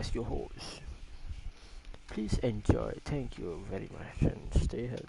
as your host. Please enjoy. Thank you very much and stay healthy.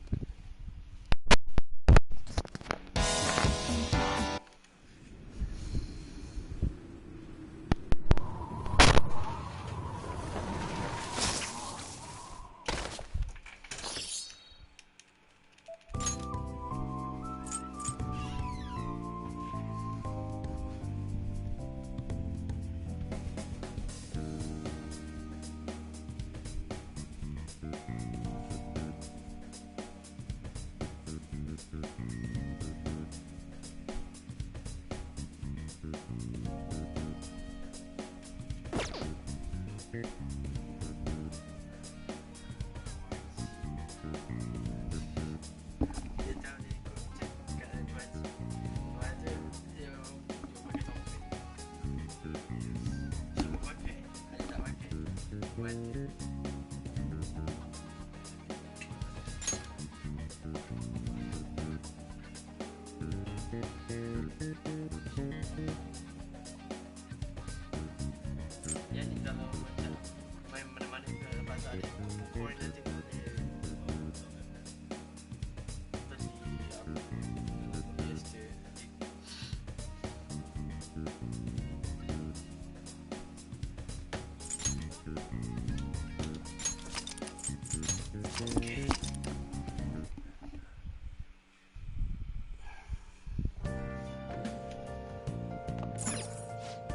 Jadi kalau macam main mana-mana ke pasar ni, pukul je tengok dia terus biasa okay.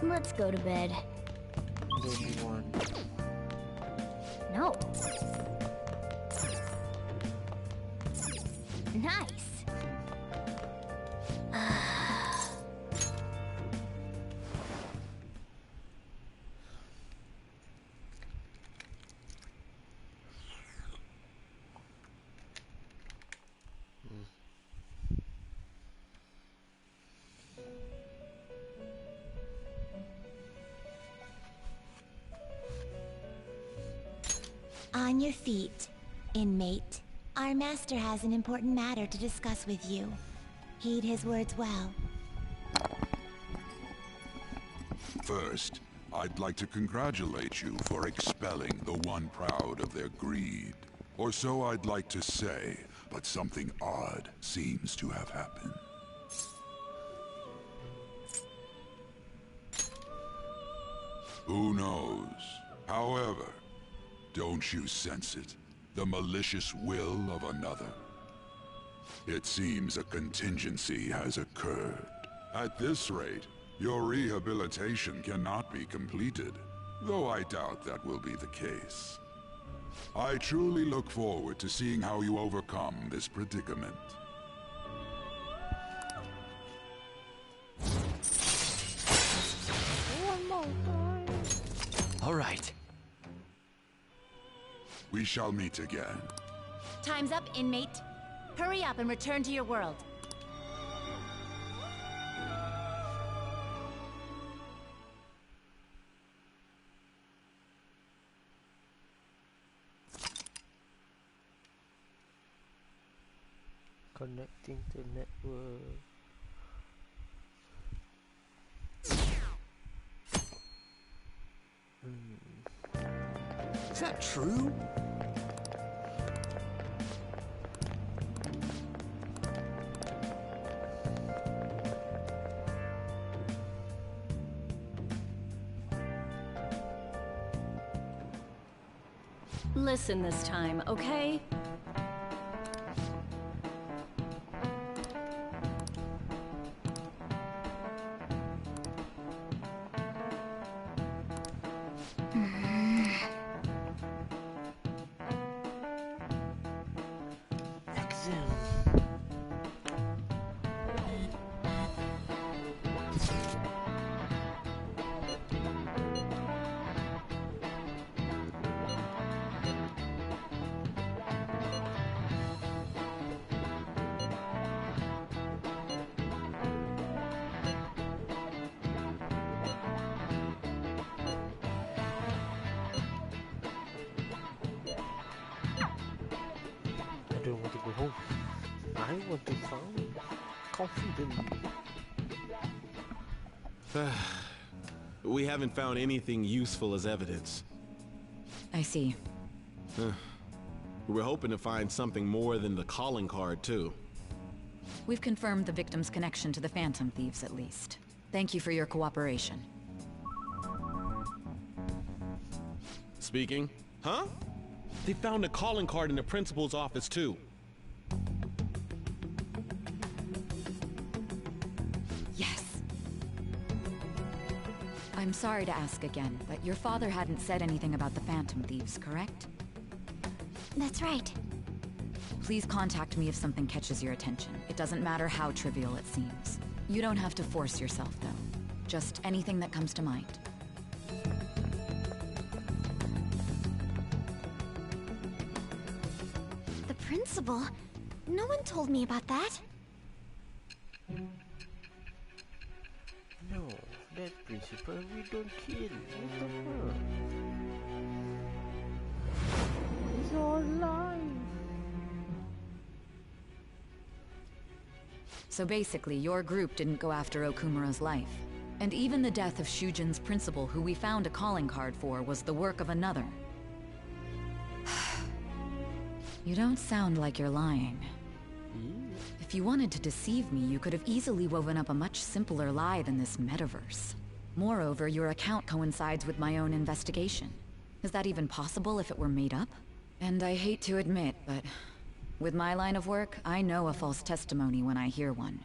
Let's go to bed. Maybe one. No. Nice. On your feet, inmate. Our master has an important matter to discuss with you. Heed his words well. First, I'd like to congratulate you for expelling the one proud of their greed. Or so I'd like to say, but something odd seems to have happened. Who knows? However, don't you sense it? The malicious will of another? It seems a contingency has occurred. At this rate, your rehabilitation cannot be completed, though I doubt that will be the case. I truly look forward to seeing how you overcome this predicament. All right. We shall meet again. Time's up, inmate. Hurry up and return to your world. Connecting to network. Is that true? Listen this time, okay? I don't want to go home. I want to find confidence. We haven't found anything useful as evidence. I see. We were hoping to find something more than the calling card, too. We've confirmed the victim's connection to the Phantom Thieves, at least. Thank you for your cooperation. Speaking? Huh? They found a calling card in the principal's office, too. Yes. I'm sorry to ask again, but your father hadn't said anything about the Phantom Thieves, correct? That's right. Please contact me if something catches your attention. It doesn't matter how trivial it seems. You don't have to force yourself, though. Just anything that comes to mind. The principal? No one told me about that. No, that principal we don't kill. What the fuck? It's all lies. So basically, your group didn't go after Okumura's life. And even the death of Shujin's principal, who we found a calling card for, was the work of another. You don't sound like you're lying. If you wanted to deceive me, you could have easily woven up a much simpler lie than this metaverse. Moreover, your account coincides with my own investigation. Is that even possible if it were made up? And I hate to admit, but with my line of work, I know a false testimony when I hear one.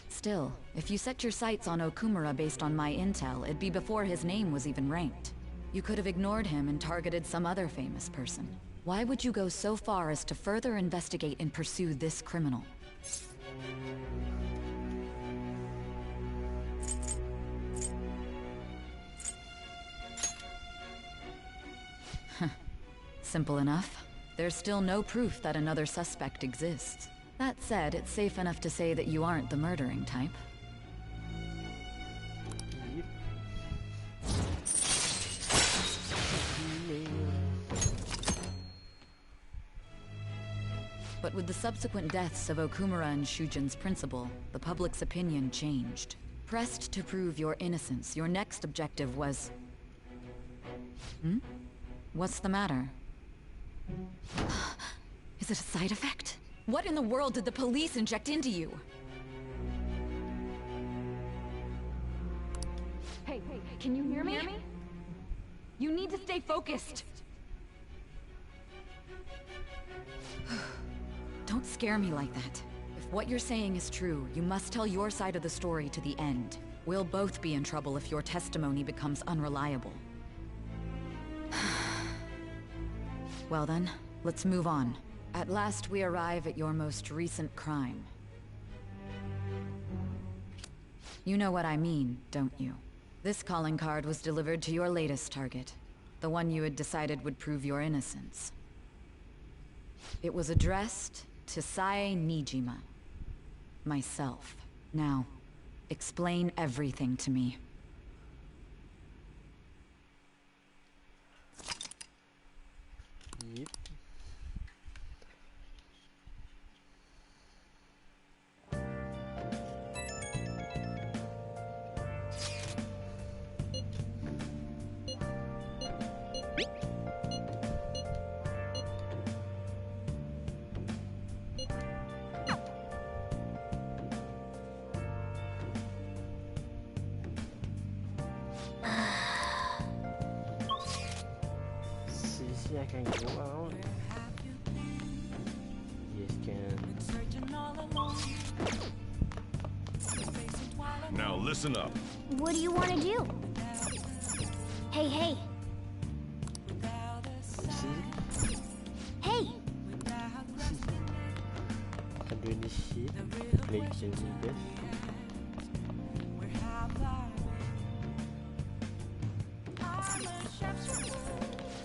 Still, if you set your sights on Okumura based on my intel, it'd be before his name was even ranked. You could have ignored him and targeted some other famous person. Why would you go so far as to further investigate and pursue this criminal? Simple enough. There's still no proof that another suspect exists. That said, it's safe enough to say that you aren't the murdering type. Yep. But with the subsequent deaths of Okumura and Shujin's principal, the public's opinion changed. Pressed to prove your innocence, your next objective was... What's the matter? Is it a side effect? What in the world did the police inject into you? Hey, can you hear me? You need to stay focused. Don't scare me like that. If what you're saying is true, you must tell your side of the story to the end. We'll both be in trouble if your testimony becomes unreliable. Well then, let's move on. At last we arrive at your most recent crime. You know what I mean, don't you? This calling card was delivered to your latest target. The one you had decided would prove your innocence. It was addressed to Sae Nijima. Myself. Now, explain everything to me. Yep. See, I can go out. Yes, can. Now listen up. What do you want to do? Hey. See? Hey! Can do any shit. Play games, I guess.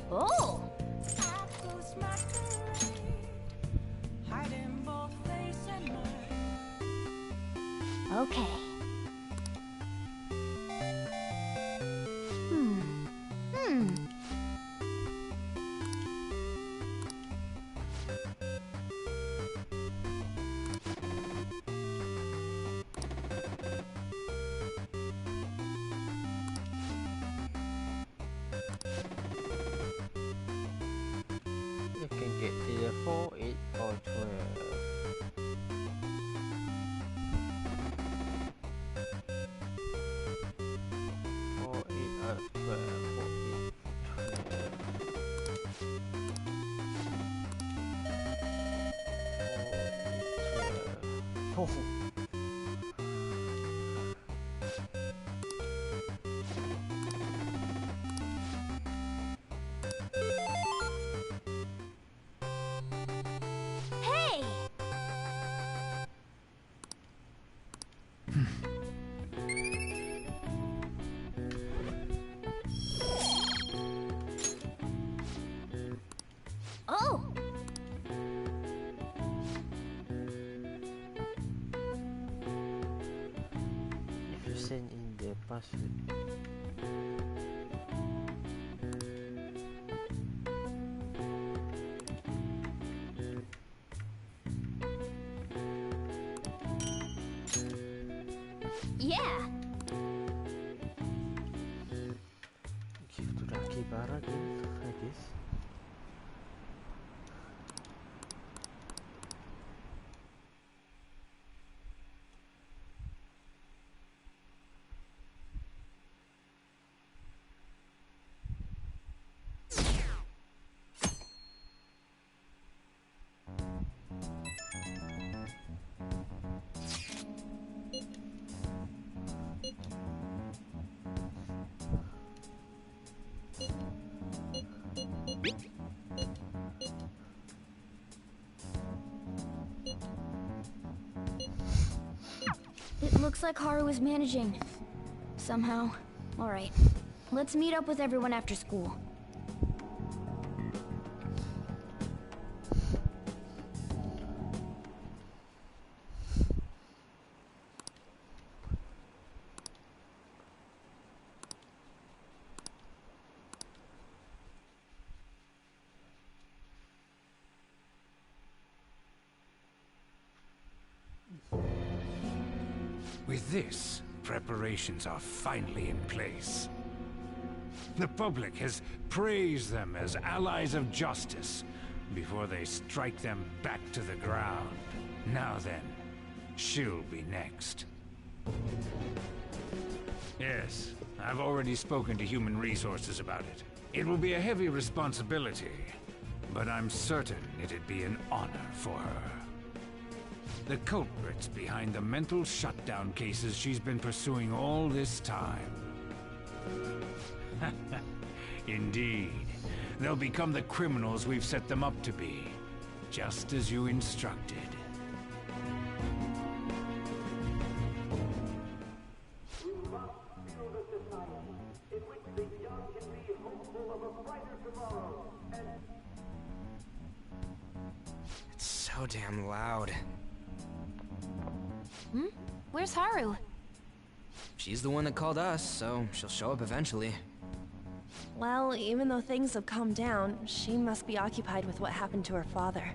Oh! Okay. you can get either 4, 8 or 12. 4, 8 or 12. 4, 8, 12. 4, 8, 12. Oh. Hey! Oh! If you send in the password. Yeah! Give to the Akibara again, I guess. It looks like Haru is managing. Somehow. Alright. Let's meet up with everyone after school. With this, preparations are finally in place. The public has praised them as allies of justice before they strike them back to the ground. Now then, she'll be next. Yes, I've already spoken to Human Resources about it. It will be a heavy responsibility, but I'm certain it'd be an honor for her. The culprits behind the mental shutdown cases she's been pursuing all this time. Indeed. They'll become the criminals we've set them up to be, just as you instructed. It's so damn loud. Where's Haru? She's the one that called us, so she'll show up eventually. Well, even though things have calmed down, she must be occupied with what happened to her father.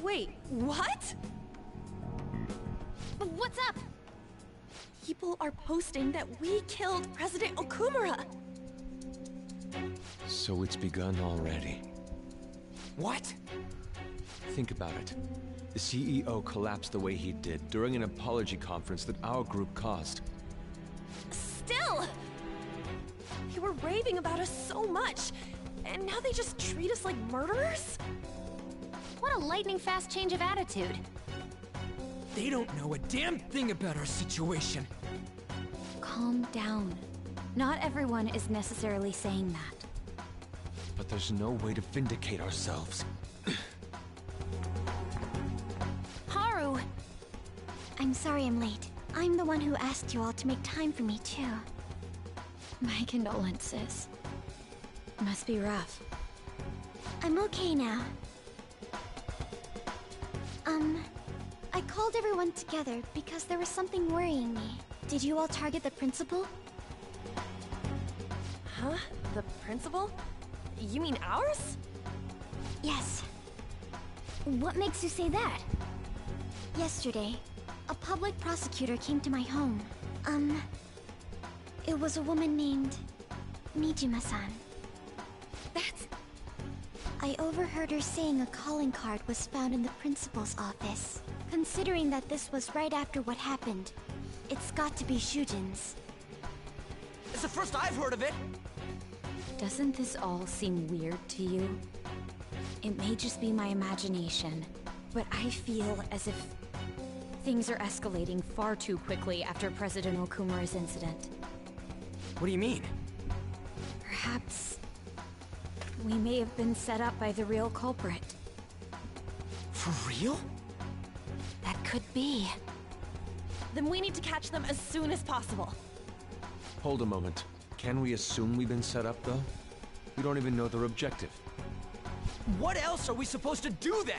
Wait, what? What's up? People are posting that we killed President Okumura! So it's begun already. What? Think about it. The CEO collapsed the way he did during an apology conference that our group caused. Still! They were raving about us so much, and now they just treat us like murderers? What a lightning-fast change of attitude. They don't know a damn thing about our situation. Calm down. Not everyone is necessarily saying that. But there's no way to vindicate ourselves. Haru! I'm sorry I'm late. I'm the one who asked you all to make time for me, too. My condolences. Must be rough. I'm okay now. I called everyone together because there was something worrying me. Did you all target the principal? Huh? The principal? You mean ours? Yes. What makes you say that? Yesterday, a public prosecutor came to my home. It was a woman named Mijima-san. That's... I overheard her saying a calling card was found in the principal's office. Considering that this was right after what happened, it's got to be Shujin's. It's the first I've heard of it! Doesn't this all seem weird to you? It may just be my imagination, but I feel as if Things are escalating far too quickly after President Okumura's incident. What do you mean? Perhaps we may have been set up by the real culprit. For real? That could be. Then we need to catch them as soon as possible. Hold a moment. Can we assume we've been set up, though? We don't even know their objective. What else are we supposed to do then?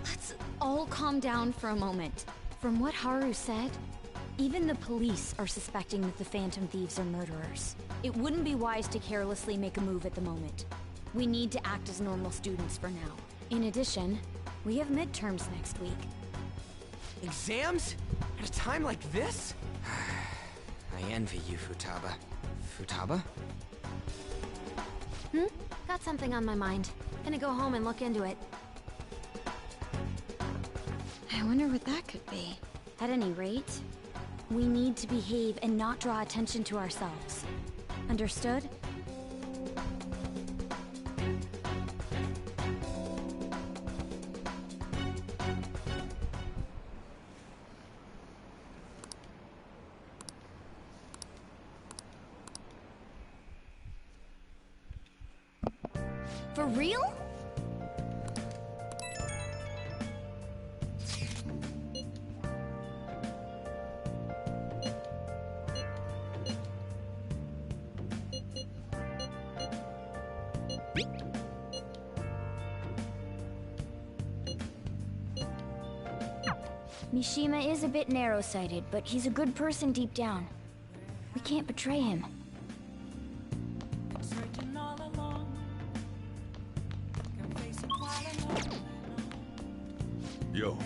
Let's all calm down for a moment. From what Haru said, even the police are suspecting that the Phantom Thieves are murderers. It wouldn't be wise to carelessly make a move at the moment. We need to act as normal students for now. In addition, we have midterms next week. Exams? At a time like this? I envy you, Futaba. Futaba? Got something on my mind. Gonna go home and look into it. I wonder what that could be. At any rate, we need to behave and not draw attention to ourselves. Understood? For real? Mishima is a bit narrow-sighted, but he's a good person deep down. We can't betray him. Yo.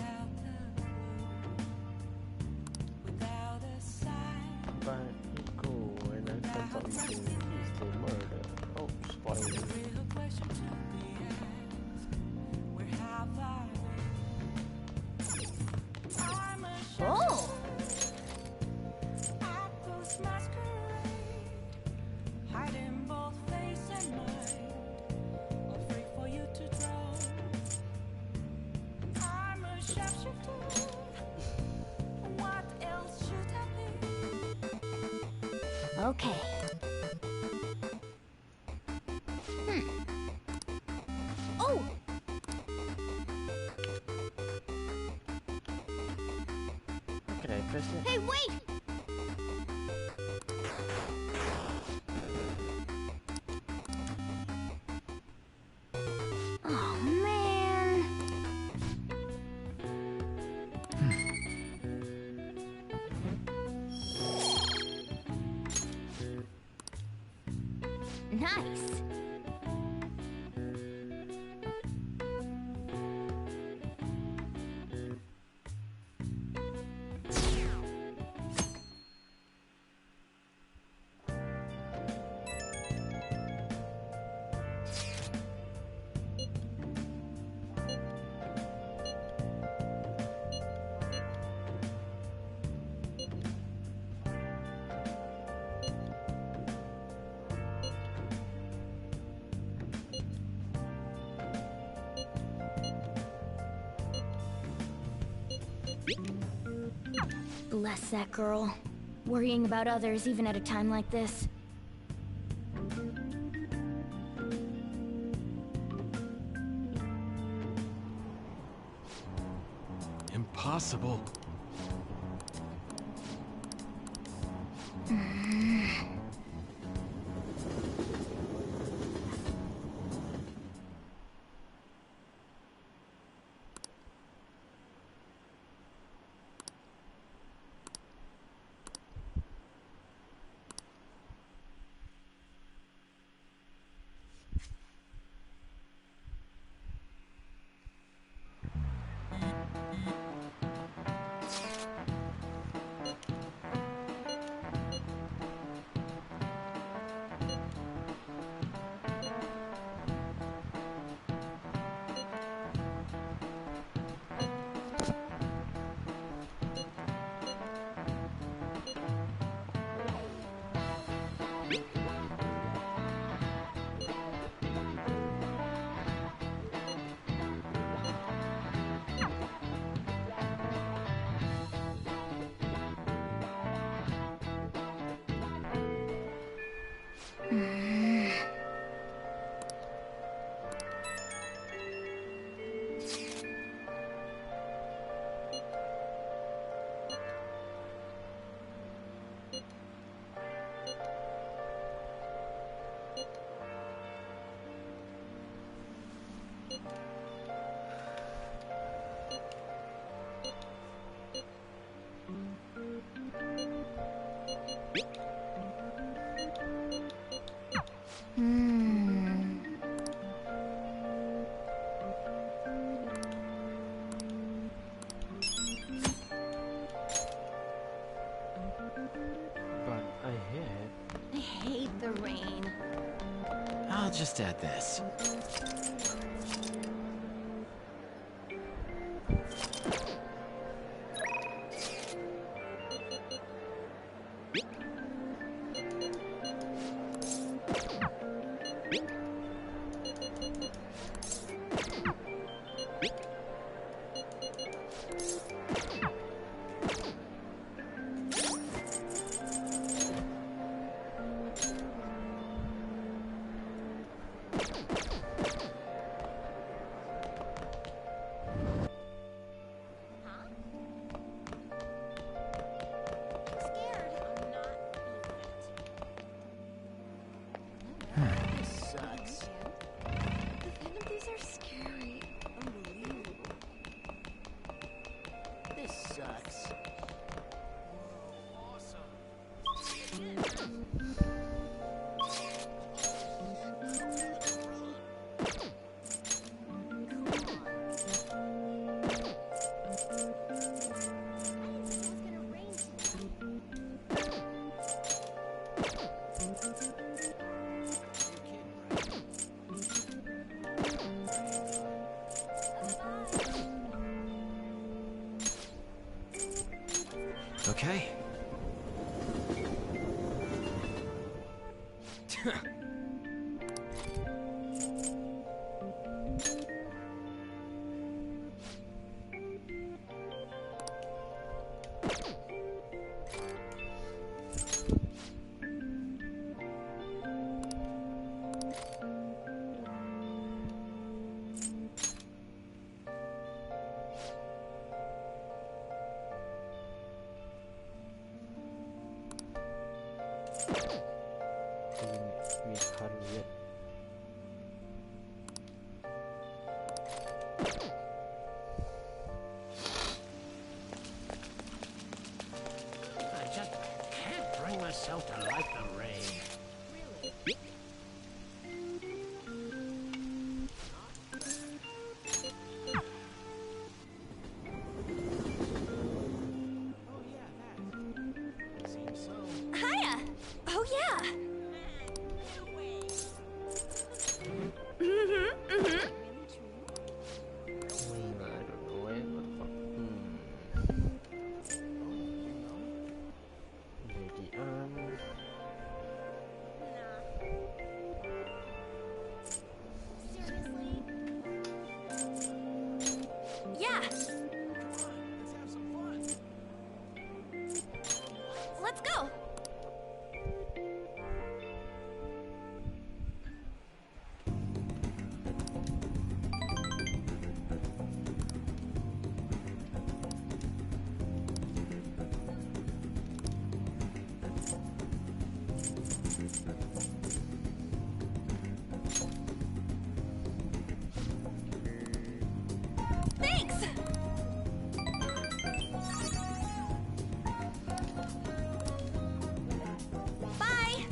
But cool, and then turns out you can easily murder. Oh, spoiler. Oh! Okay. Oh! Can I press it? Hey, wait! Oh, man. Nice. Bless that girl. Worrying about others even at a time like this. Impossible. But I hate the rain. I'll just add this. Okay.มีคันเวียด I just can't bring myself to like the rain. Hiya! Oh yeah! I don't know where the fuck. Lady Anne. Yeah! Let's go! Thanks! Bye!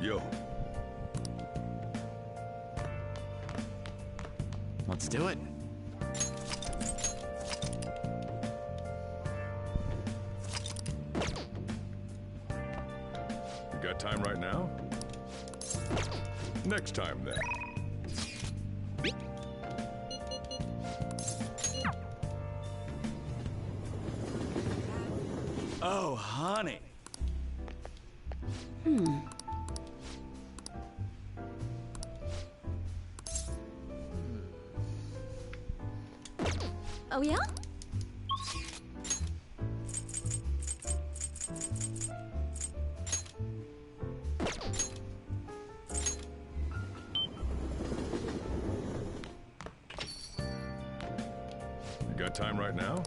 Yo. Let's do it. You got time right now? Next time, then. Oh, honey. Oh yeah? You got time right now?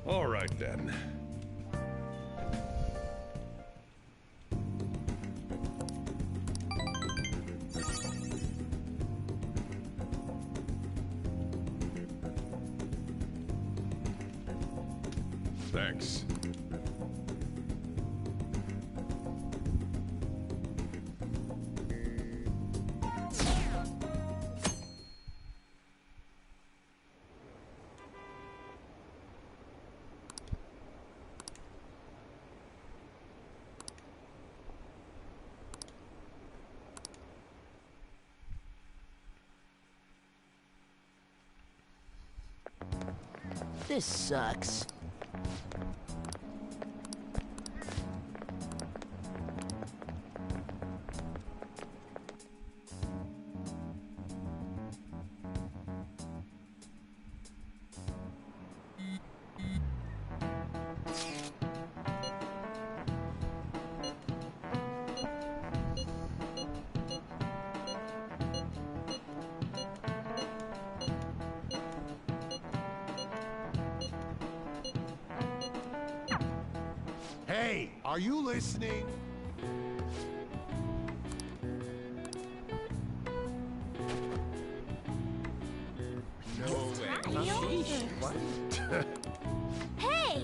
All right then. Thanks. This sucks. Hey, are you listening? No way. What? Hey!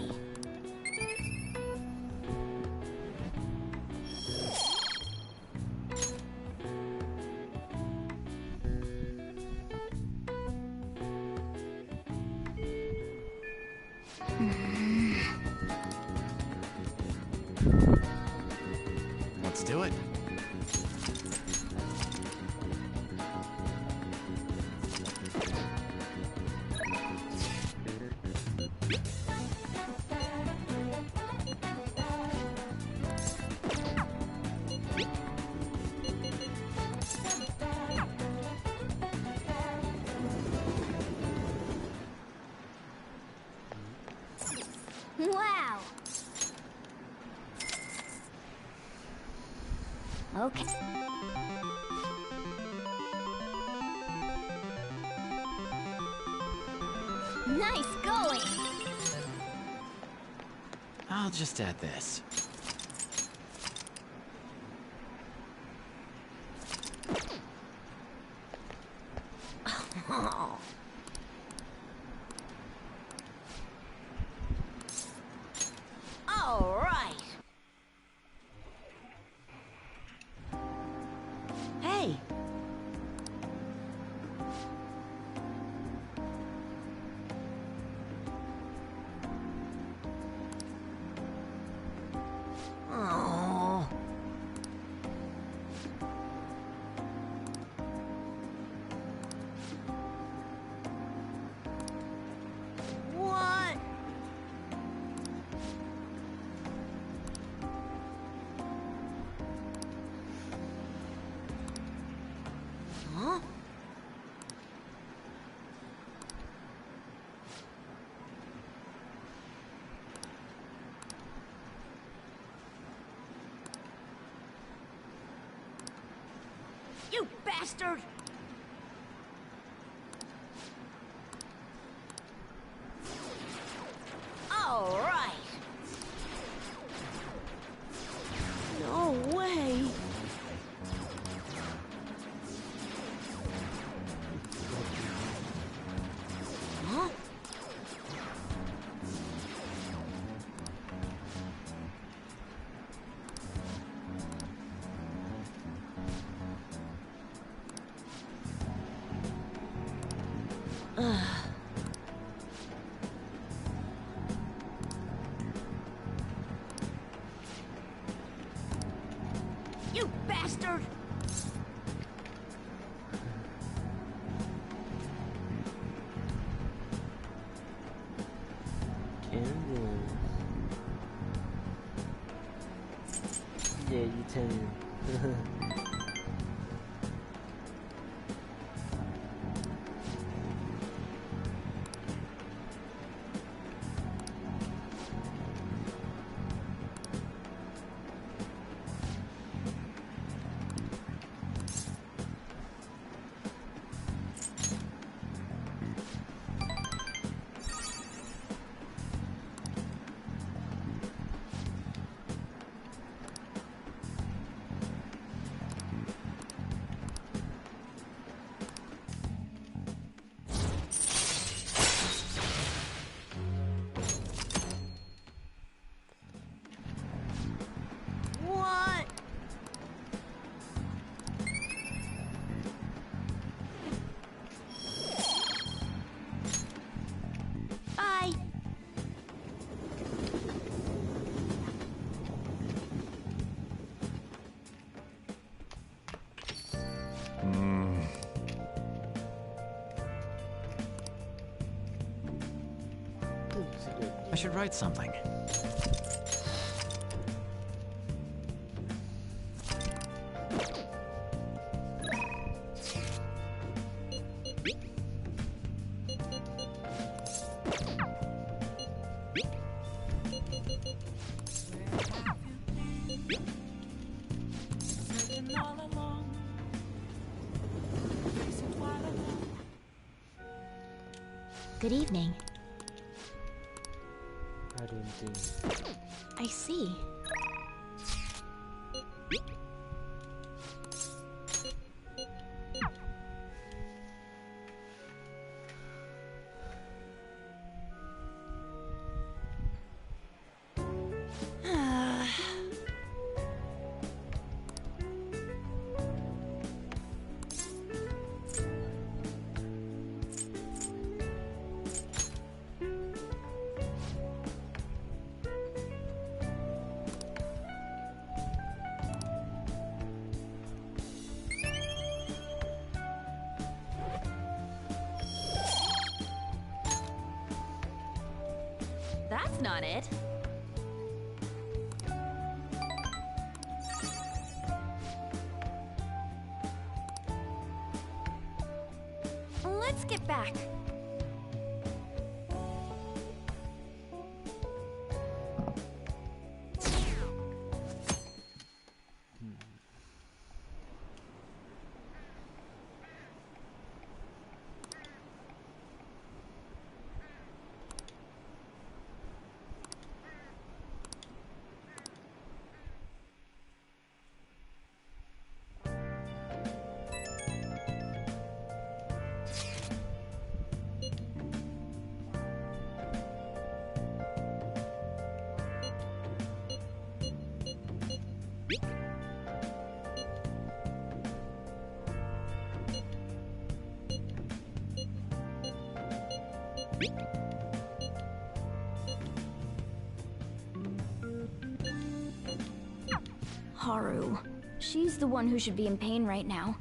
Let's do it. Wow! Okay. Nice going! I'll just add this. All right. Hey. Oh. What? Huh? You bastard! All right. No way. Huh? You bastard! Camden. Yeah, you tell me. I should write something. Good evening. I don't think. I see. That's not it. Let's get back. Haru. She's the one who should be in pain right now.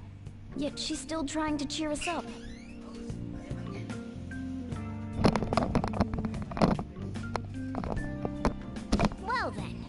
Yet she's still trying to cheer us up. Well then.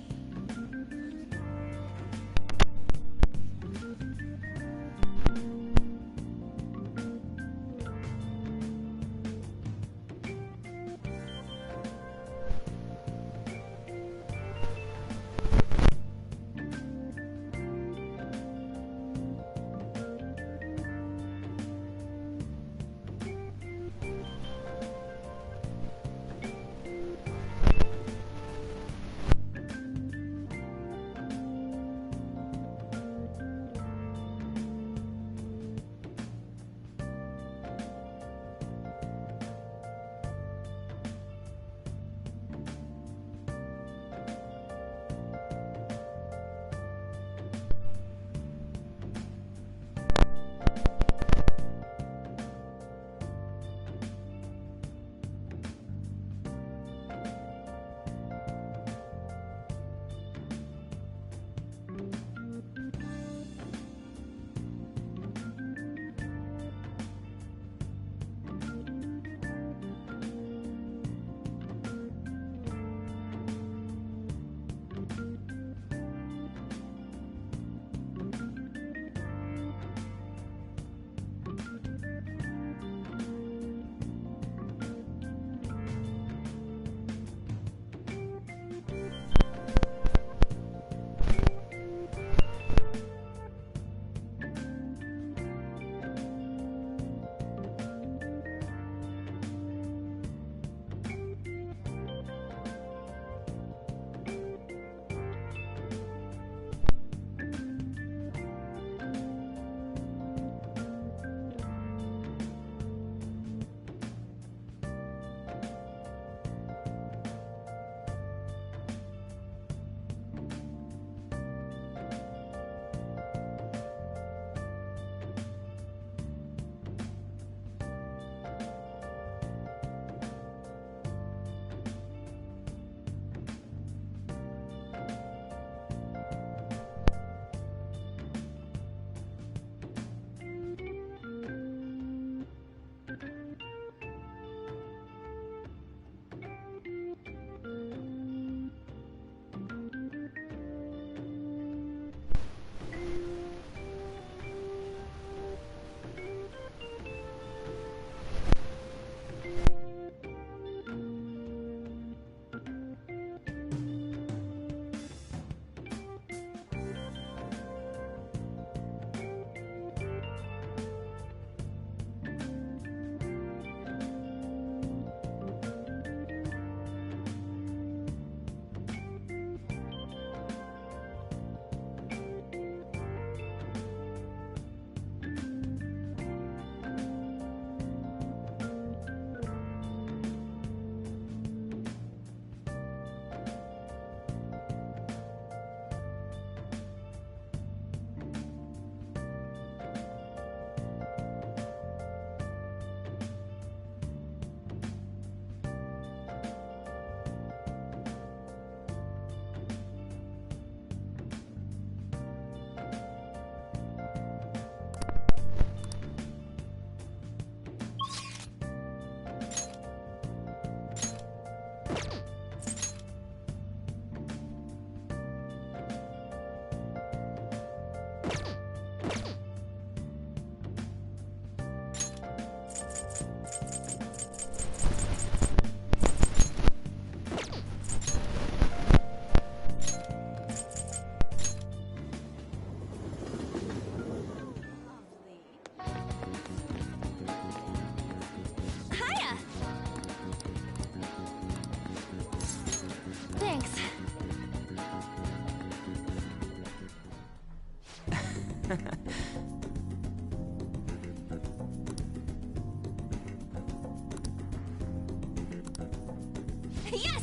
Yes!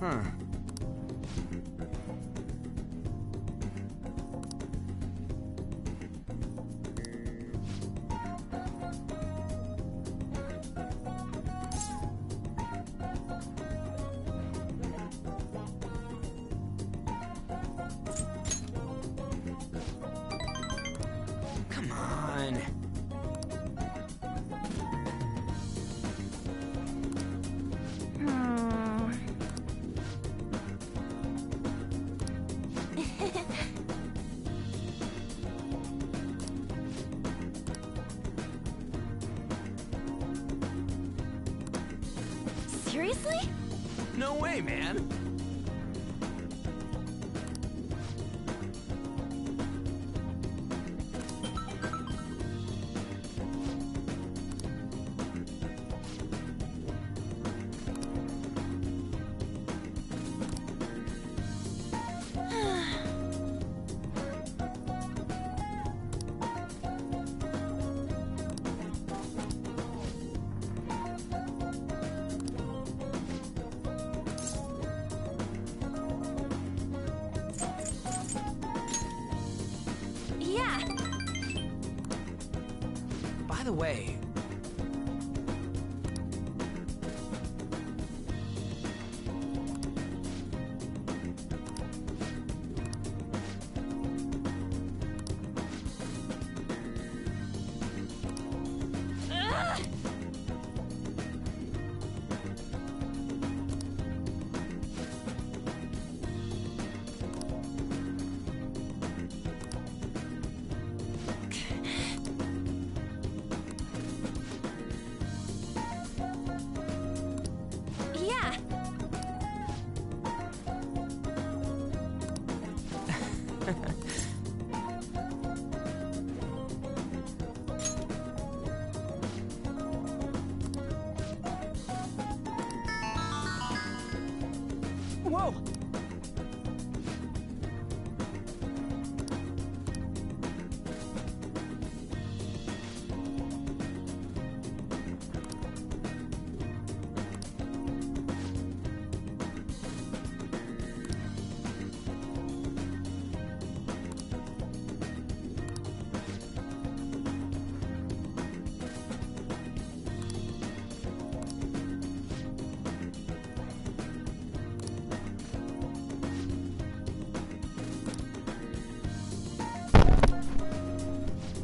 Huh. Come on. Seriously? No way, man. Yeah. By the way, Yeah. whoa!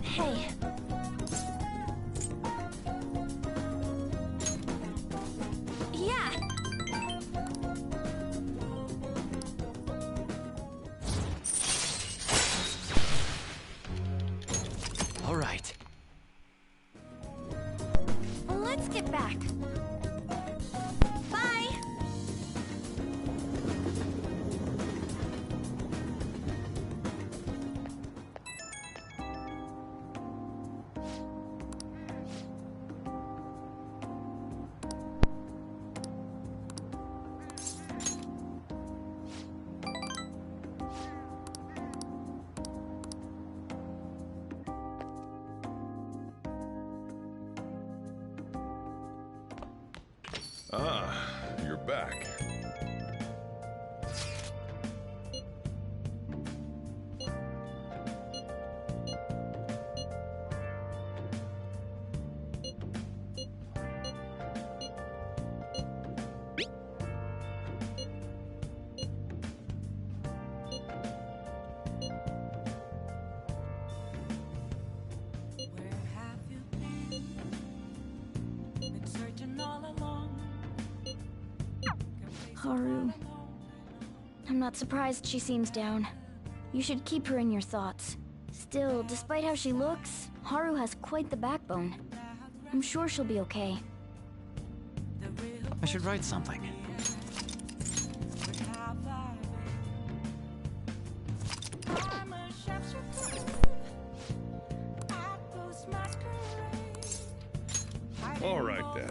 Hey. Yeah. All right. Let's get back. Bye. Ah, you're back. Haru. I'm not surprised she seems down. You should keep her in your thoughts. Still, despite how she looks, Haru has quite the backbone. I'm sure she'll be okay. I should write something. All right then.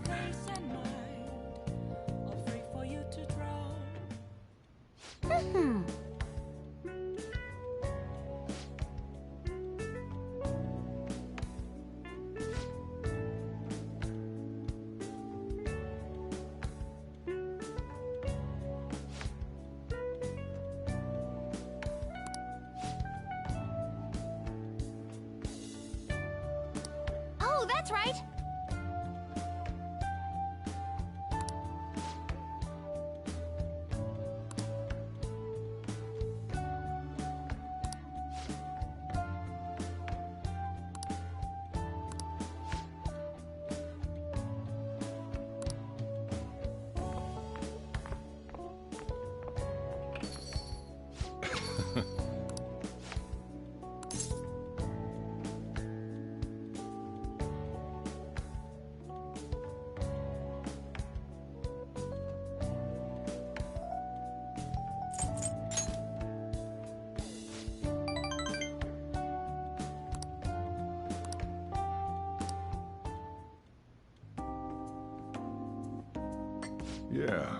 Oh, that's right! Yeah.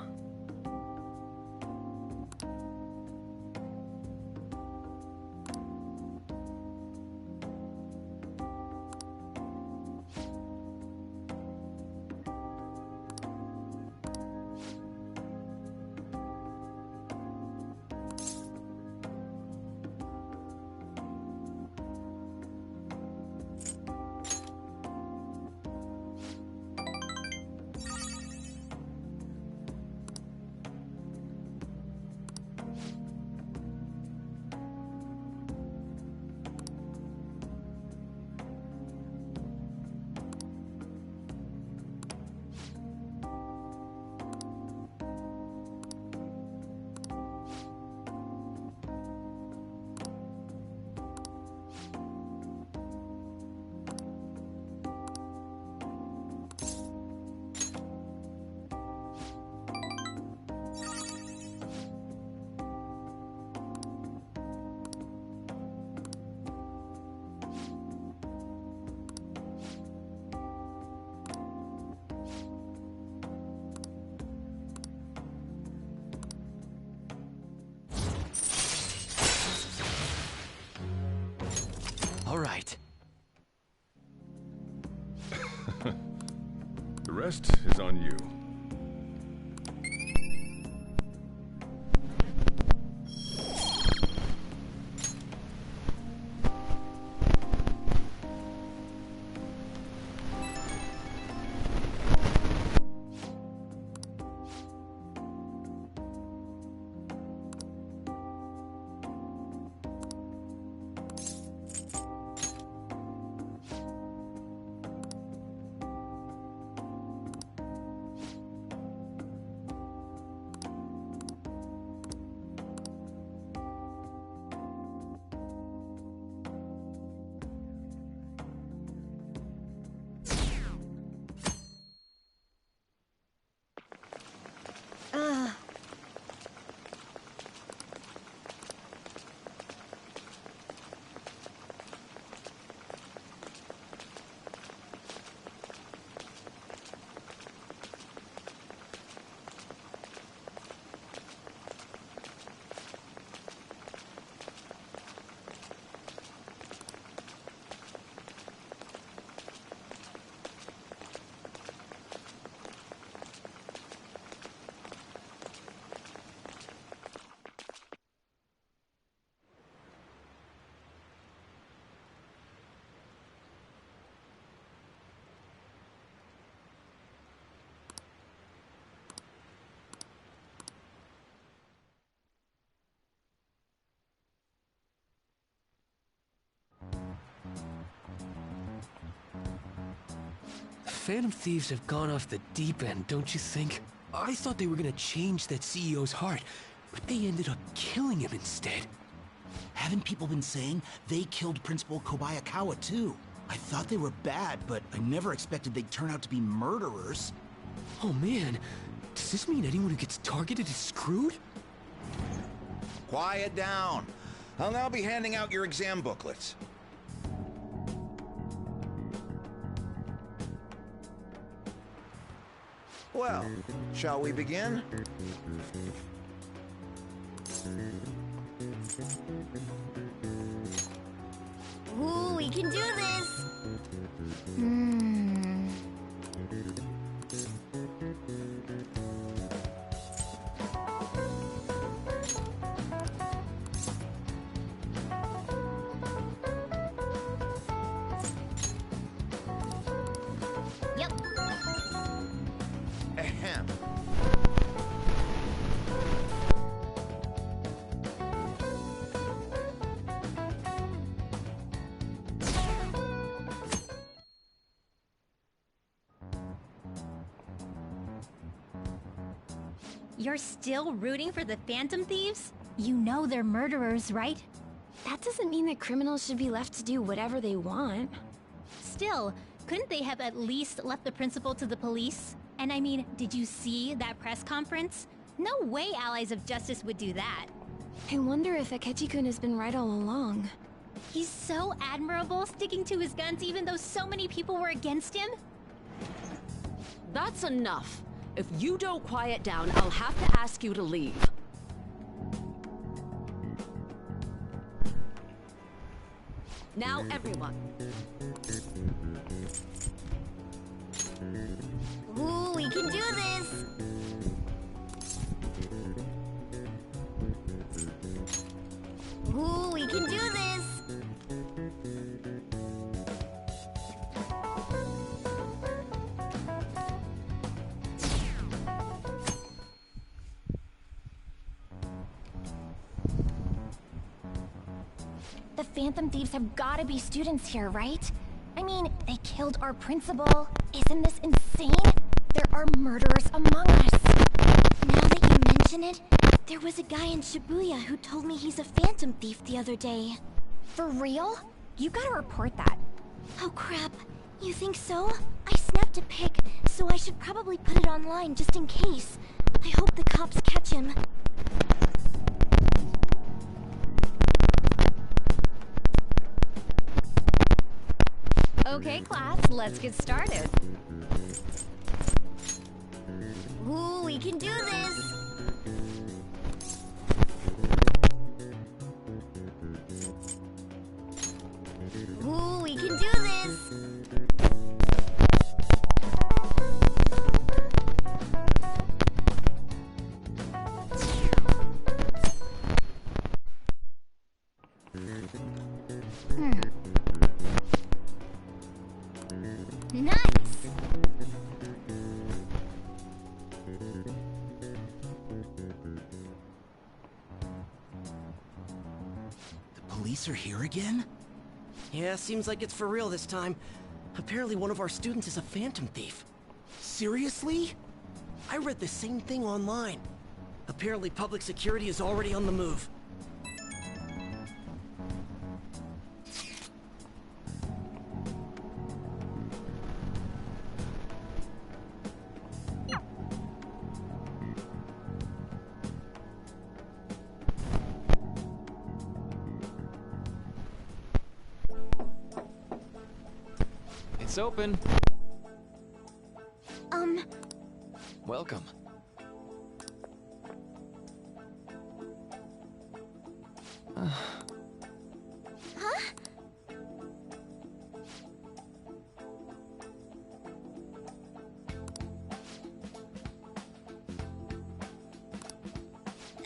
All right. The rest is on you. Phantom Thieves have gone off the deep end, don't you think? I thought they were gonna change that CEO's heart, but they ended up killing him instead. Haven't people been saying they killed Principal Kobayakawa too? I thought they were bad, but I never expected they'd turn out to be murderers. Oh man, does this mean anyone who gets targeted is screwed? Quiet down. I'll now be handing out your exam booklets. Well, shall we begin? Ooh, we can do this! You're still rooting for the Phantom Thieves? You know they're murderers, right? That doesn't mean that criminals should be left to do whatever they want. Still, couldn't they have at least left the principal to the police? And I mean, did you see that press conference? No way Allies of Justice would do that. I wonder if Akechi-kun has been right all along. He's so admirable, sticking to his guns even though so many people were against him. That's enough. If you don't quiet down, I'll have to ask you to leave. Now, everyone. Ooh, we can do this! Ooh, we can do this! The Phantom Thieves have gotta be students here, right? I mean, they killed our principal. Isn't this insane? There are murderers among us. Now that you mention it, there was a guy in Shibuya who told me he's a Phantom Thief the other day. For real? You gotta report that. Oh crap, you think so? I snapped a pic, so I should probably put it online just in case. I hope the cops catch him. Okay, class, let's get started. Ooh, we can do this! Ooh, we can do this! Nice! The police are here again? Yeah, seems like it's for real this time. Apparently one of our students is a Phantom Thief. Seriously? I read the same thing online. Apparently public security is already on the move. It's open. Welcome. Huh?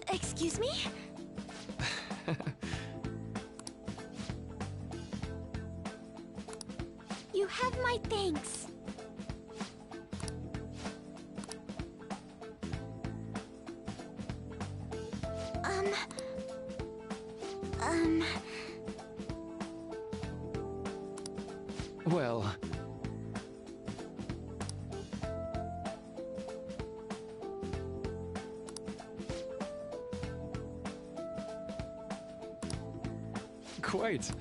Excuse me? You have my thanks. Well... Quite.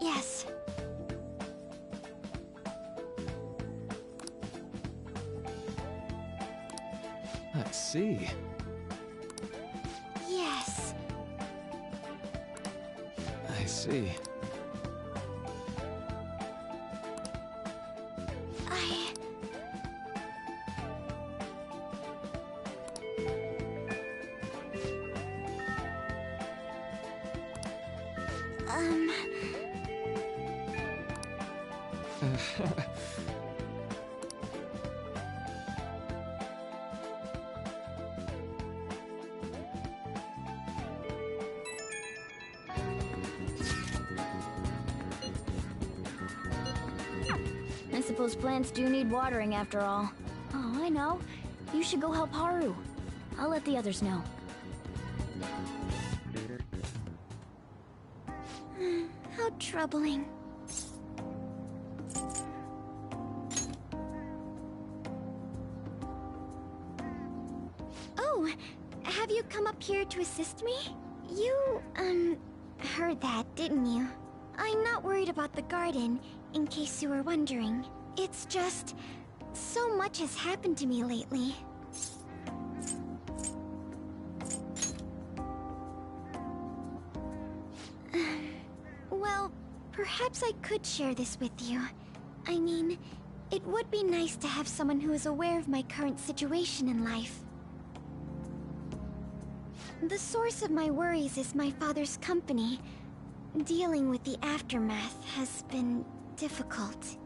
Yes. I see. Yes. I see. I suppose plants do need watering after all. Oh, I know. You should go help Haru. I'll let the others know. How troubling. Oh, have you come up here to assist me? You, heard that, didn't you? I'm not worried about the garden, in case you were wondering. It's just, so much has happened to me lately. Well, perhaps I could share this with you. I mean, it would be nice to have someone who is aware of my current situation in life. The source of my worries is my father's company. Dealing with the aftermath has been difficult.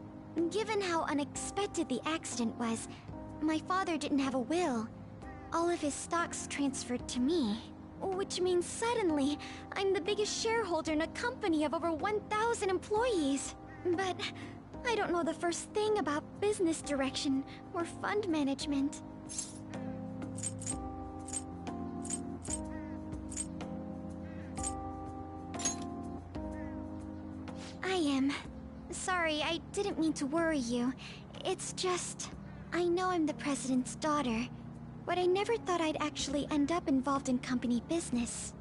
Given how unexpected the accident was, my father didn't have a will. All of his stocks transferred to me. Which means suddenly, I'm the biggest shareholder in a company of over 1,000 employees. But I don't know the first thing about business direction or fund management. I am. Sorry, I didn't mean to worry you. It's just, I know I'm the president's daughter, but I never thought I'd actually end up involved in company business.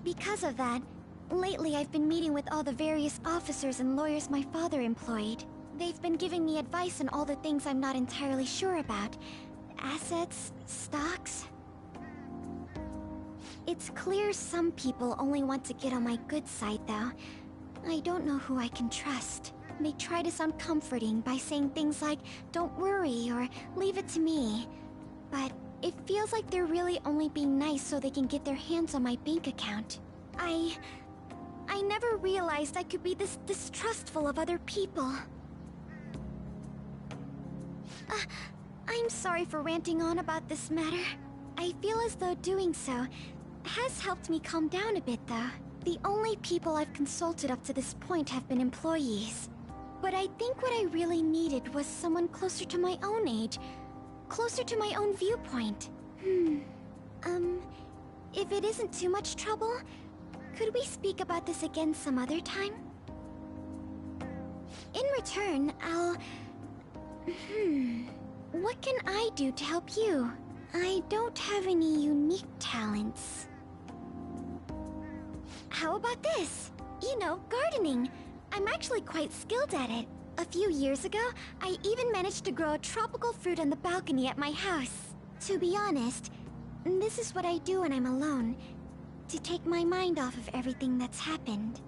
Because of that, lately I've been meeting with all the various officers and lawyers my father employed. They've been giving me advice on all the things I'm not entirely sure about. Assets, stocks. It's clear some people only want to get on my good side, though. I don't know who I can trust. They try to sound comforting by saying things like, "Don't worry," or "Leave it to me." But it feels like they're really only being nice so they can get their hands on my bank account. I never realized I could be this distrustful of other people. I'm sorry for ranting on about this matter. I feel as though doing so has helped me calm down a bit, though. The only people I've consulted up to this point have been employees. But I think what I really needed was someone closer to my own age, closer to my own viewpoint. If it isn't too much trouble, could we speak about this again some other time? In return, I'll... What can I do to help you? I don't have any unique talents. How about this? You know, gardening. I'm actually quite skilled at it. A few years ago, I even managed to grow a tropical fruit on the balcony at my house. To be honest, this is what I do when I'm alone, to take my mind off of everything that's happened.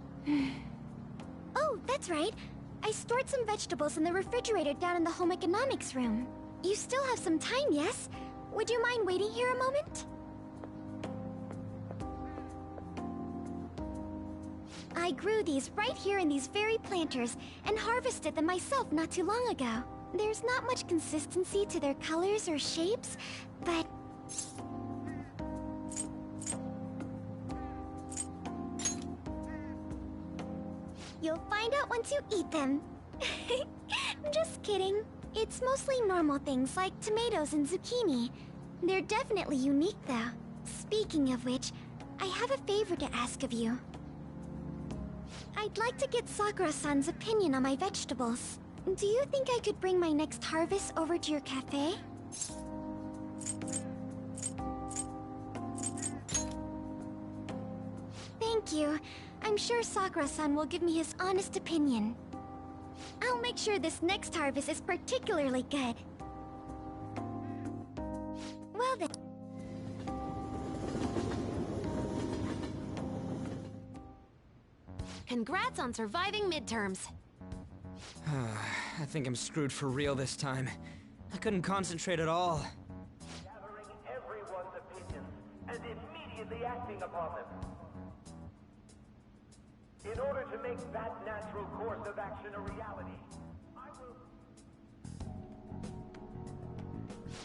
Oh, that's right. I stored some vegetables in the refrigerator down in the home economics room. You still have some time, yes? Would you mind waiting here a moment? I grew these right here in these very planters and harvested them myself not too long ago. There's not much consistency to their colors or shapes, but... You'll find out once you eat them. Just kidding. It's mostly normal things like tomatoes and zucchini. They're definitely unique, though. Speaking of which, I have a favor to ask of you. I'd like to get Sakura-san's opinion on my vegetables. Do you think I could bring my next harvest over to your cafe? Thank you. I'm sure Sakura-san will give me his honest opinion. I'll make sure this next harvest is particularly good. Well then... Congrats on surviving midterms. I think I'm screwed for real this time. I couldn't concentrate at all. Gathering everyone's opinions and immediately acting upon them. In order to make that natural course of action a reality, I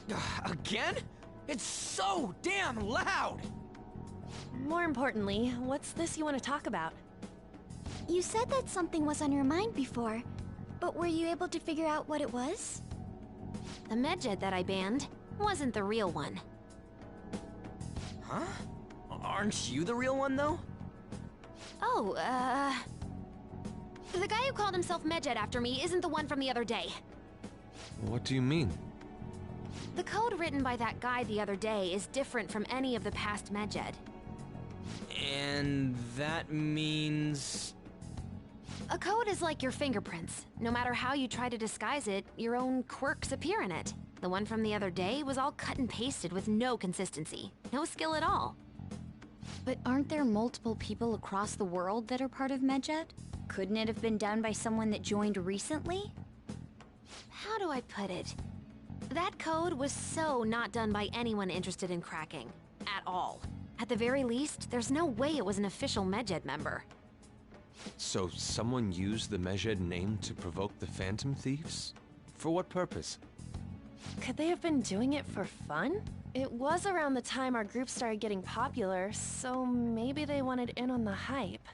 will... Again? It's so damn loud! More importantly, what's this you want to talk about? You said that something was on your mind before, but were you able to figure out what it was? The medjed that I banned. wasn't the real one. Huh? Aren't you the real one, though? Oh, the guy who called himself Medjed after me isn't the one from the other day. What do you mean? The code written by that guy the other day is different from any of the past Medjed. And that means... A code is like your fingerprints. No matter how you try to disguise it, your own quirks appear in it. The one from the other day was all cut and pasted with no consistency. No skill at all. But aren't there multiple people across the world that are part of Medjed? Couldn't it have been done by someone that joined recently? How do I put it? That code was so not done by anyone interested in cracking. At all. At the very least, there's no way it was an official Medjed member. So someone used the Medjed name to provoke the Phantom Thieves? For what purpose? Could they have been doing it for fun? It was around the time our group started getting popular, so maybe they wanted in on the hype.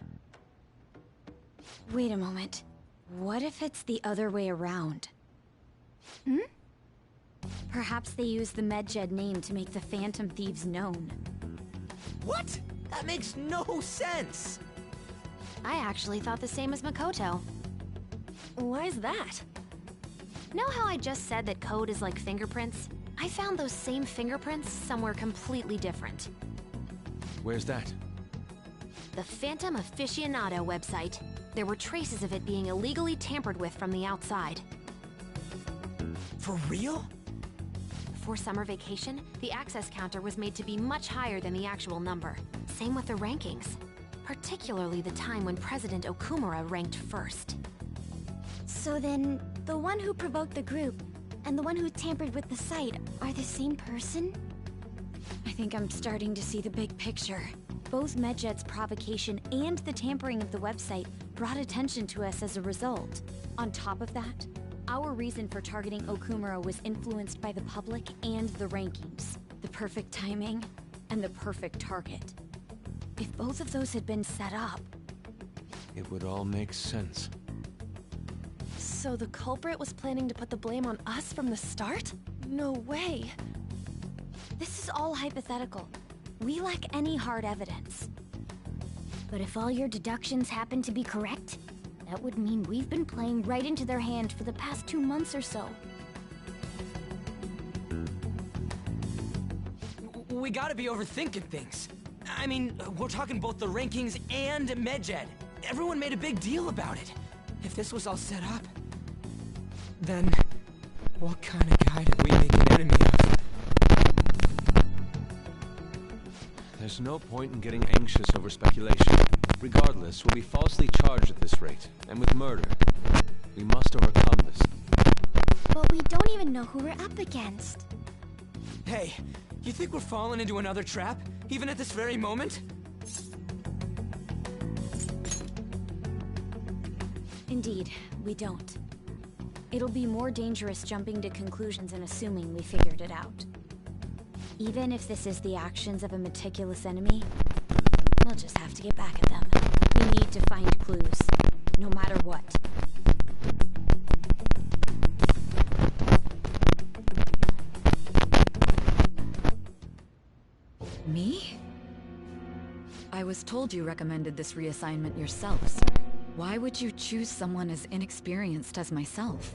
Wait a moment. What if it's the other way around? Hmm? Perhaps they used the Medjed name to make the Phantom Thieves known. What? That makes no sense! I actually thought the same as Makoto. Why is that? Know how I just said that code is like fingerprints? I found those same fingerprints somewhere completely different. Where's that? The Phantom Aficionado website. There were traces of it being illegally tampered with from the outside. For real? Before summer vacation, the access counter was made to be much higher than the actual number. Same with the rankings. Particularly the time when President Okumura ranked first. So then, the one who provoked the group and the one who tampered with the site are the same person? I think I'm starting to see the big picture. Both Medjed's provocation and the tampering of the website brought attention to us as a result. On top of that, our reason for targeting Okumura was influenced by the public and the rankings. The perfect timing and the perfect target. If both of those had been set up... It would all make sense. So the culprit was planning to put the blame on us from the start? No way. This is all hypothetical. We lack any hard evidence. But if all your deductions happen to be correct, that would mean we've been playing right into their hand for the past 2 months or so. We gotta be overthinking things. I mean, we're talking both the rankings and Medjed. Everyone made a big deal about it. If this was all set up, then what kind of guy did we make an enemy of? There's no point in getting anxious over speculation. Regardless, we'll be falsely charged at this rate, and with murder. We must overcome this. But we don't even know who we're up against. Hey, you think we're falling into another trap, even at this very moment? Indeed, we don't. It'll be more dangerous jumping to conclusions and assuming we figured it out. Even if this is the actions of a meticulous enemy, we'll just have to get back at them. We need to find clues, no matter what. Me? I was told you recommended this reassignment yourself, sir. Why would you choose someone as inexperienced as myself?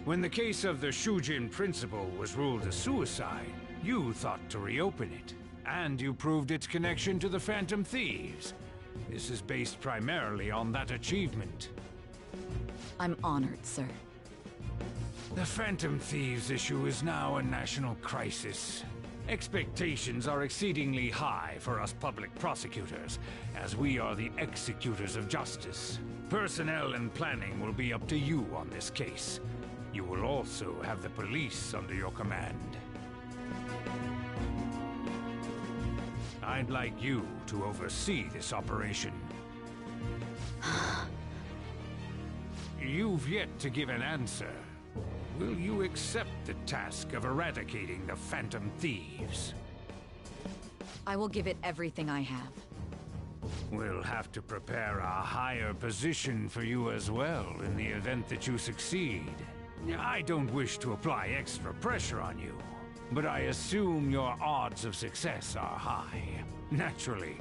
When the case of the Shujin principal was ruled a suicide, you thought to reopen it. And you proved its connection to the Phantom Thieves. This is based primarily on that achievement. I'm honored, sir. The Phantom Thieves issue is now a national crisis. Expectations are exceedingly high for us public prosecutors, as we are the executors of justice. Personnel and planning will be up to you on this case. You will also have the police under your command. I'd like you to oversee this operation. You've yet to give an answer. Will you accept the task of eradicating the Phantom Thieves? I will give it everything I have. We'll have to prepare a higher position for you as well in the event that you succeed. I don't wish to apply extra pressure on you, but I assume your odds of success are high. Naturally,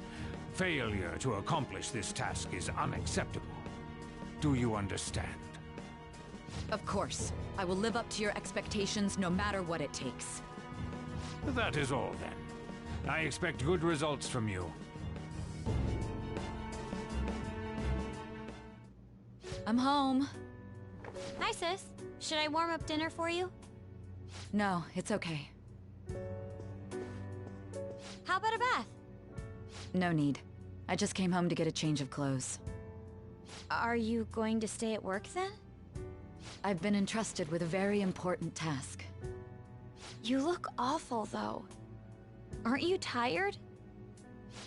failure to accomplish this task is unacceptable. Do you understand? Of course. I will live up to your expectations no matter what it takes. That is all then. I expect good results from you. I'm home. Hi, sis. Should I warm up dinner for you? No, it's okay. How about a bath? No need. I just came home to get a change of clothes. Are you going to stay at work then? I've been entrusted with a very important task. You look awful, though. Aren't you tired?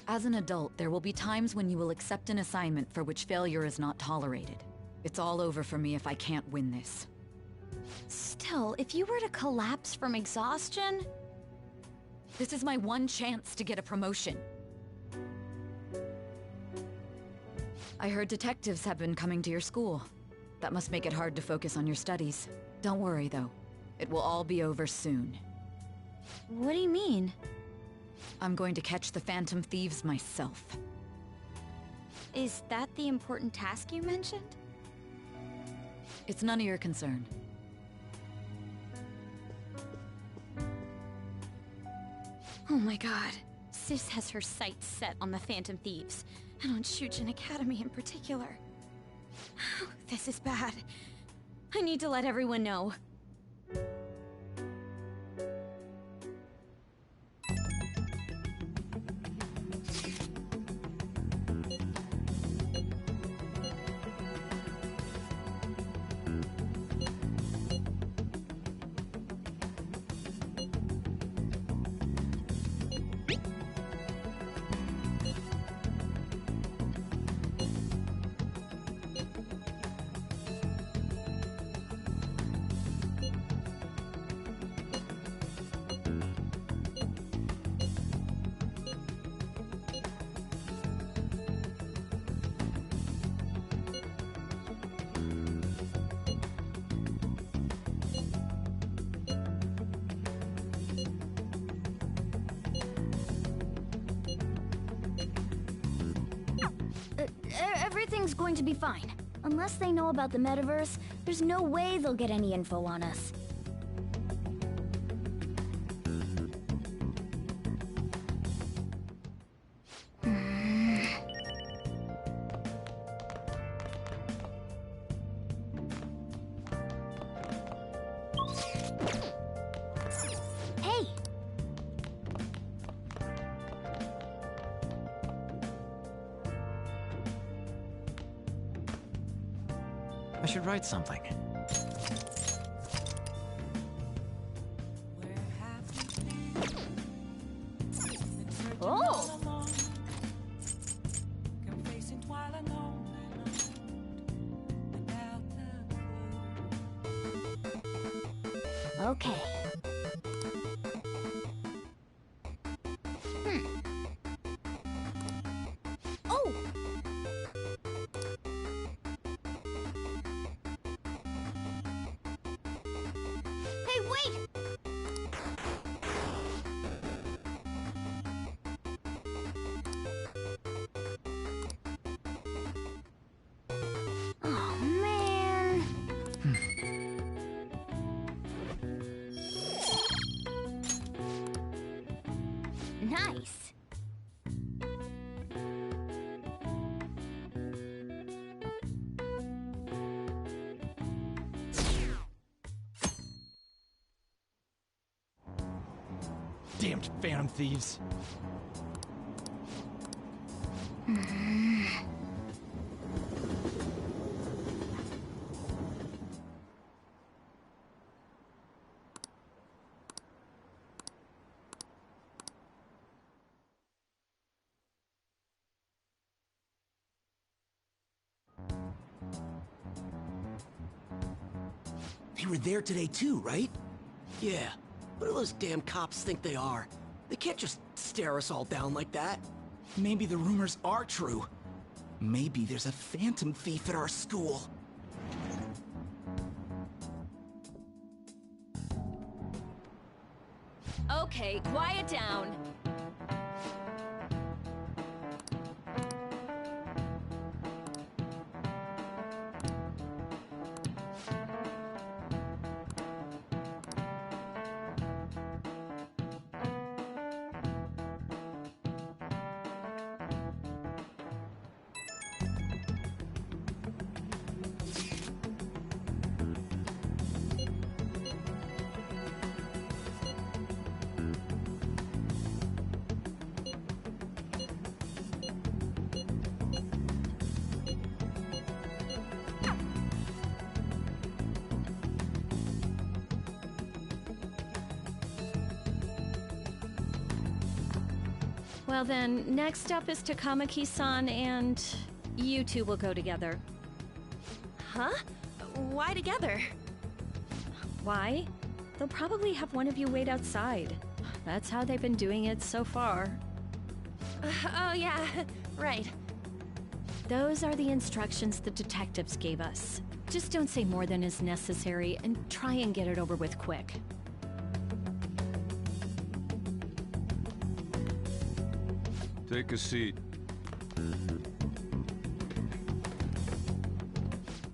As an adult, there will be times when you will accept an assignment for which failure is not tolerated. It's all over for me if I can't win this. Still, if you were to collapse from exhaustion... This is my one chance to get a promotion. I heard detectives have been coming to your school. That must make it hard to focus on your studies. Don't worry, though. It will all be over soon. What do you mean? I'm going to catch the Phantom Thieves myself. Is that the important task you mentioned? It's none of your concern. Oh my god. Sis has her sights set on the Phantom Thieves, and on Shujin Academy in particular. This is bad. I need to let everyone know. Everything's going to be fine. Unless they know about the metaverse, there's no way they'll get any info on us. Hey! I should write something. Oh! Okay. Oh! Hey, wait! Oh, man. Nice. Damned Phantom Thieves. They were there today too, right? Yeah. What do those damn cops think they are? They can't just stare us all down like that. Maybe the rumors are true. Maybe there's a Phantom Thief at our school. Okay, quiet down. Well then, next up is Takamaki-san, and you two will go together. Huh? Why together? Why? They'll probably have one of you wait outside. That's how they've been doing it so far. Oh yeah, right. Those are the instructions the detectives gave us. Just don't say more than is necessary, and try and get it over with quick. Take a seat.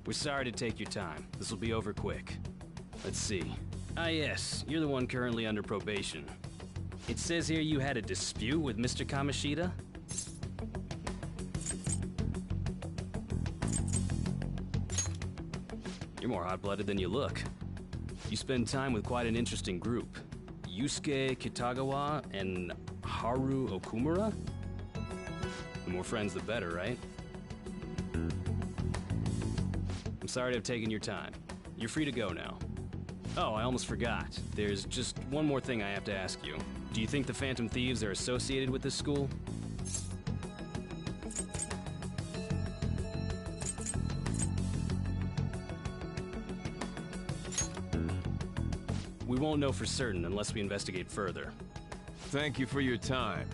We're sorry to take your time. This will be over quick. Let's see. Ah yes, you're the one currently under probation. It says here you had a dispute with Mr. Kamoshida? You're more hot-blooded than you look. You spend time with quite an interesting group. Yusuke Kitagawa and Haru Okumura? The more friends, the better, right? I'm sorry to have taken your time. You're free to go now. Oh, I almost forgot. There's just one more thing I have to ask you. Do you think the Phantom Thieves are associated with this school? We won't know for certain unless we investigate further. Thank you for your time.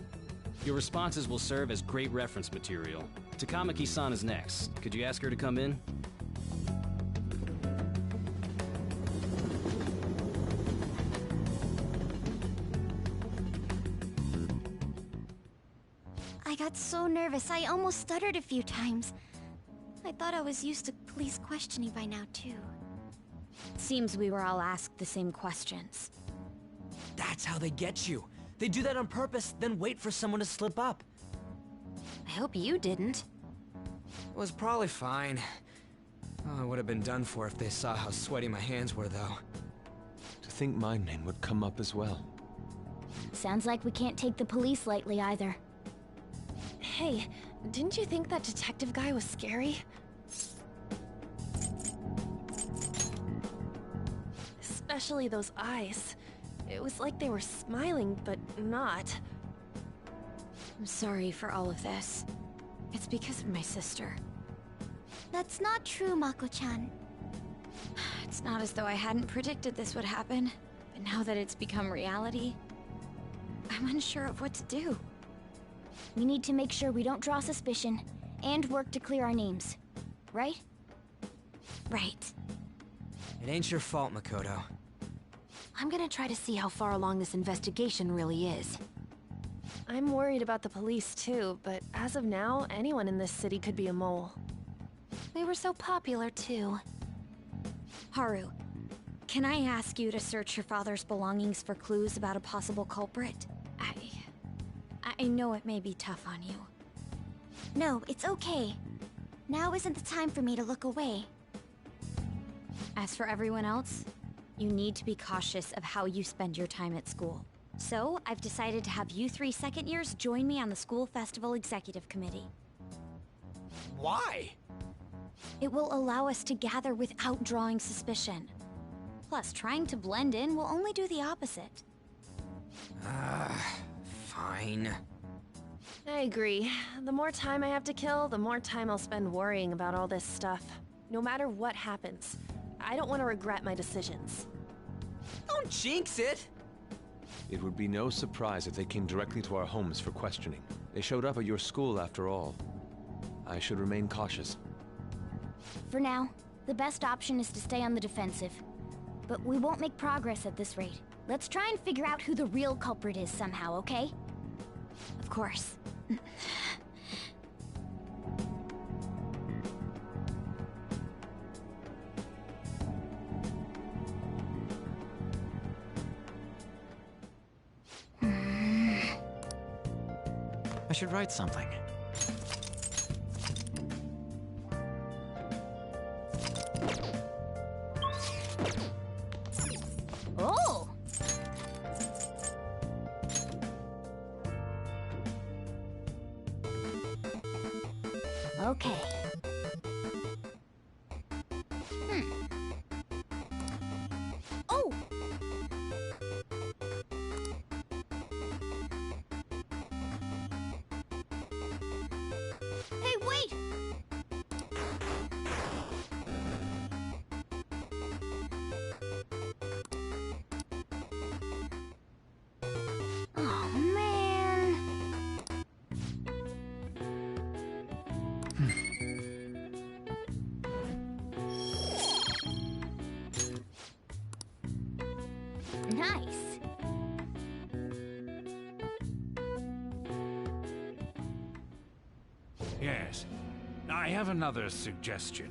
Your responses will serve as great reference material. Takamaki-san is next. Could you ask her to come in? I got so nervous, I almost stuttered a few times. I thought I was used to police questioning by now, too. Seems we were all asked the same questions. That's how they get you. They do that on purpose, then wait for someone to slip up. I hope you didn't. It was probably fine. Oh, I would have been done for if they saw how sweaty my hands were, though. To think my name would come up as well. Sounds like we can't take the police lightly either. Hey, didn't you think that detective guy was scary? Especially those eyes. It was like they were smiling, but not. I'm sorry for all of this. It's because of my sister. That's not true, Mako-chan. It's not as though I hadn't predicted this would happen, but now that it's become reality, I'm unsure of what to do. We need to make sure we don't draw suspicion, and work to clear our names. Right? Right. It ain't your fault, Makoto. I'm gonna try to see how far along this investigation really is. I'm worried about the police too, but as of now, anyone in this city could be a mole. We were so popular too. Haru, can I ask you to search your father's belongings for clues about a possible culprit? I know it may be tough on you. No, it's okay. Now isn't the time for me to look away. As for everyone else, you need to be cautious of how you spend your time at school. So, I've decided to have you 3 second years join me on the School Festival Executive Committee. Why? It will allow us to gather without drawing suspicion. Plus, trying to blend in will only do the opposite. Fine. I agree. The more time I have to kill, the more time I'll spend worrying about all this stuff. No matter what happens. I don't want to regret my decisions. Don't jinx it! It would be no surprise if they came directly to our homes for questioning. They showed up at your school after all. I should remain cautious. For now, the best option is to stay on the defensive. But we won't make progress at this rate. Let's try and figure out who the real culprit is somehow, okay? Of course. I should write something. Oh! Okay. Oh! Hey, wait! Oh, man. Nice. Yes. I have another suggestion.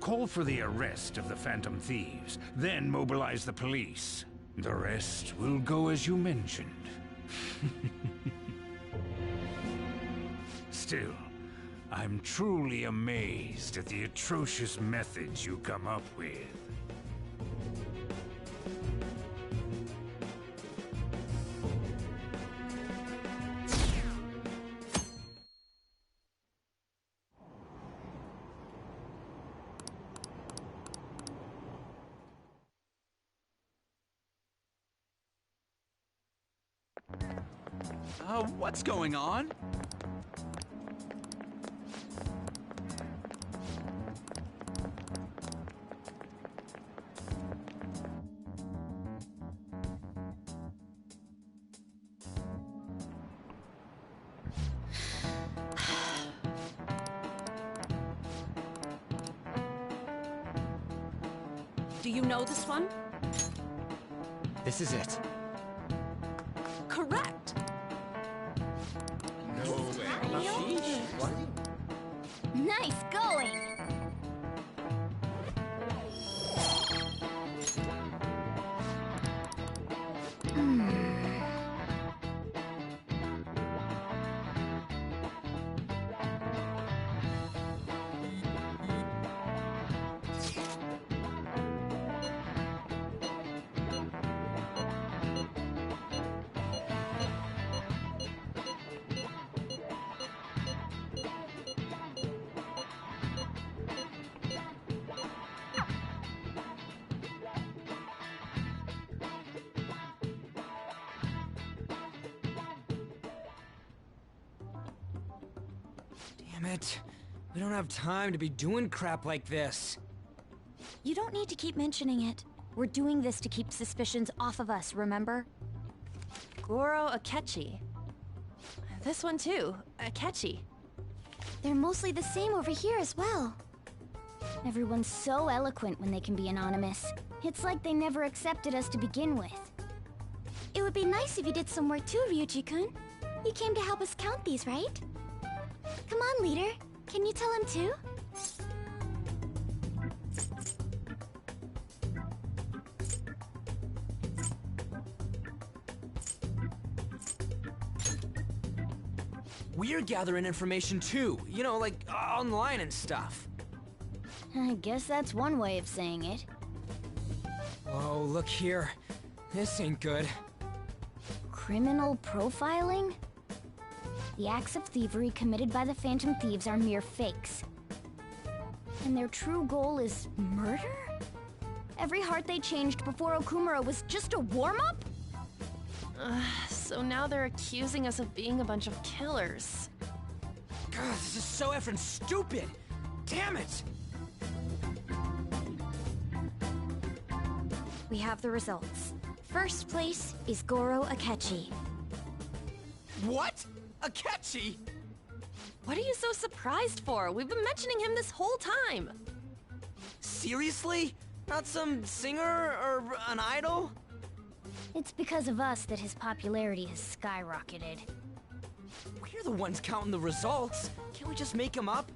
Call for the arrest of the Phantom Thieves, then mobilize the police. The rest will go as you mentioned. Still, I'm truly amazed at the atrocious methods you come up with. What's going on? Do you know this one? This is it. Correct. No way. Nice going! Damn it. We don't have time to be doing crap like this. You don't need to keep mentioning it. We're doing this to keep suspicions off of us, remember? Goro Akechi. This one too, Akechi. They're mostly the same over here as well. Everyone's so eloquent when they can be anonymous. It's like they never accepted us to begin with. It would be nice if you did some work too, Ryuji-kun. You came to help us count these, right? Come on, leader. Can you tell him too? We're gathering information too, you know, like online and stuff. I guess that's one way of saying it. Whoa, look here. This ain't good. Criminal profiling? The acts of thievery committed by the Phantom Thieves are mere fakes. And their true goal is murder? Every heart they changed before Okumura was just a warm-up? So now they're accusing us of being a bunch of killers. God, this is so effing stupid! Damn it! We have the results. First place is Goro Akechi. What? Akechi? What are you so surprised for? We've been mentioning him this whole time. Seriously? Not some singer or an idol? It's because of us that his popularity has skyrocketed. We're the ones counting the results. Can't we just make him up?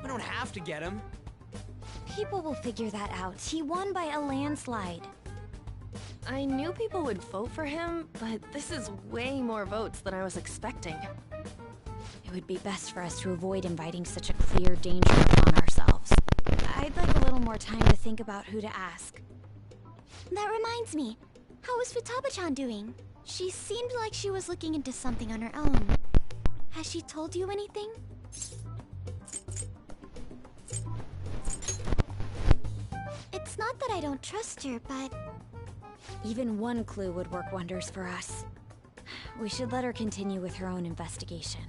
We don't have to get him. People will figure that out. He won by a landslide. I knew people would vote for him, but this is way more votes than I was expecting. It would be best for us to avoid inviting such a clear danger upon ourselves. I'd like a little more time to think about who to ask. That reminds me. How is Futaba-chan doing? She seemed like she was looking into something on her own. Has she told you anything? It's not that I don't trust her, but... even one clue would work wonders for us. We should let her continue with her own investigation.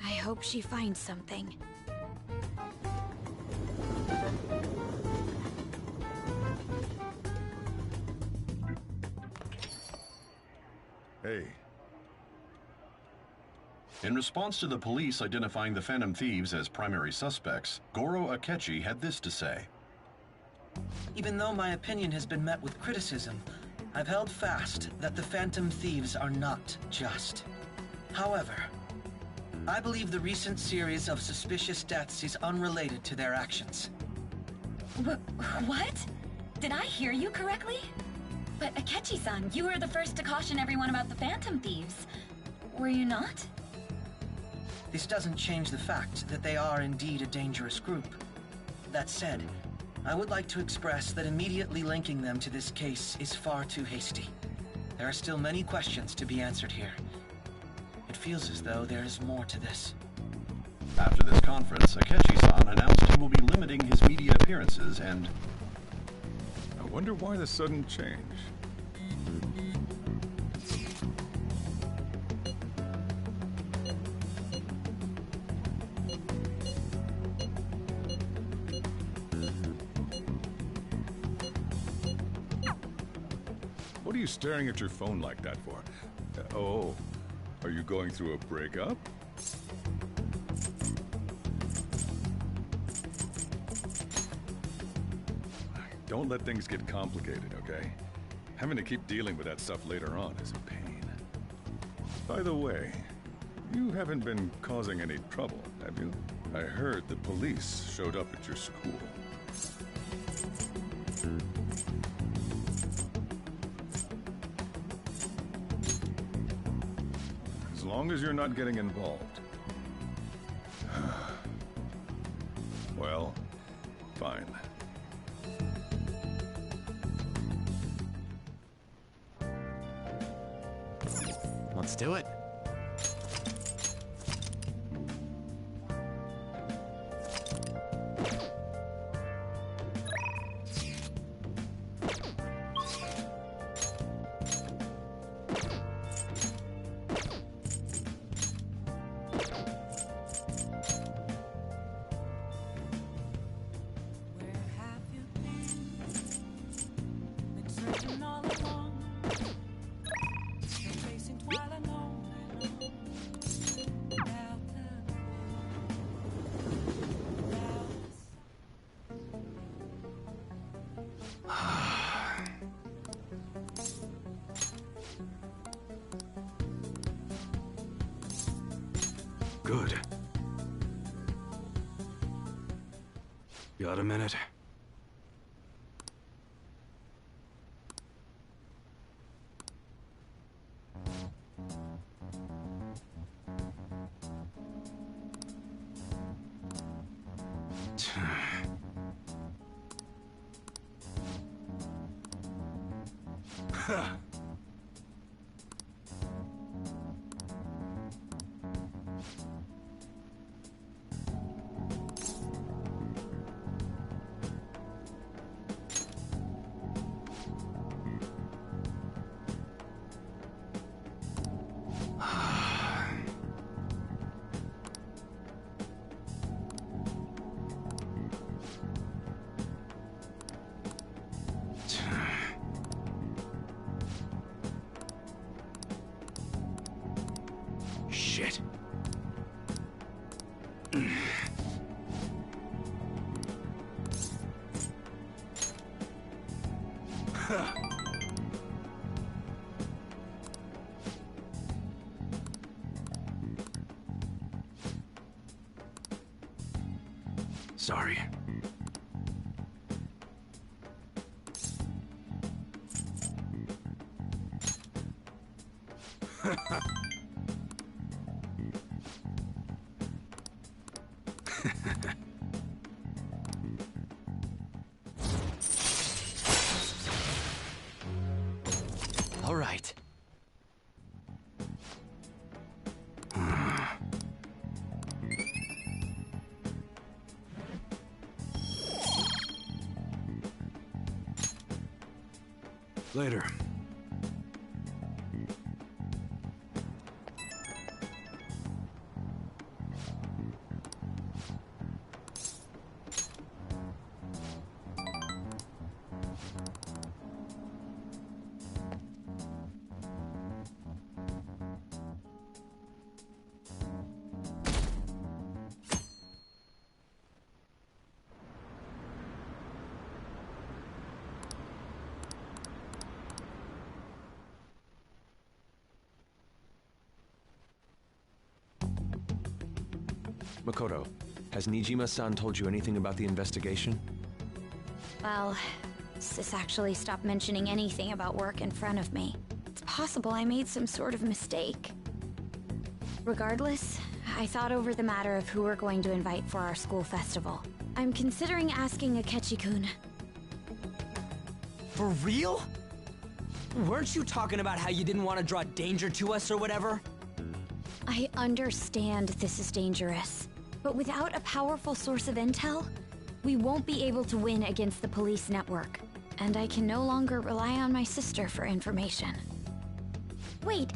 I hope she finds something. Hey. In response to the police identifying the Phantom Thieves as primary suspects, Goro Akechi had this to say. Even though my opinion has been met with criticism, I've held fast that the Phantom Thieves are not just. However, I believe the recent series of suspicious deaths is unrelated to their actions. What? Did I hear you correctly? But Akechi-san, you were the first to caution everyone about the Phantom Thieves. Were you not? This doesn't change the fact that they are indeed a dangerous group. That said, I would like to express that immediately linking them to this case is far too hasty. There are still many questions to be answered here. It feels as though there is more to this. After this conference, Akechi-san announced he will be limiting his media appearances and... I wonder why the sudden change. What are you staring at your phone like that for? Oh, are you going through a breakup? Don't let things get complicated, okay? Having to keep dealing with that stuff later on is a pain. By the way, you haven't been causing any trouble, have you? I heard the police showed up at your school. As long as you're not getting involved. Well, fine. Let's do it. Good. Got a minute? Shit. Sorry. All right. Later. Makoto, has Nijima-san told you anything about the investigation? Well, Sis actually stopped mentioning anything about work in front of me. It's possible I made some sort of mistake. Regardless, I thought over the matter of who we're going to invite for our school festival. I'm considering asking Akechi-kun. For real? Weren't you talking about how you didn't want to draw danger to us or whatever? I understand this is dangerous, but without a powerful source of intel, we won't be able to win against the police network, and I can no longer rely on my sister for information. Wait,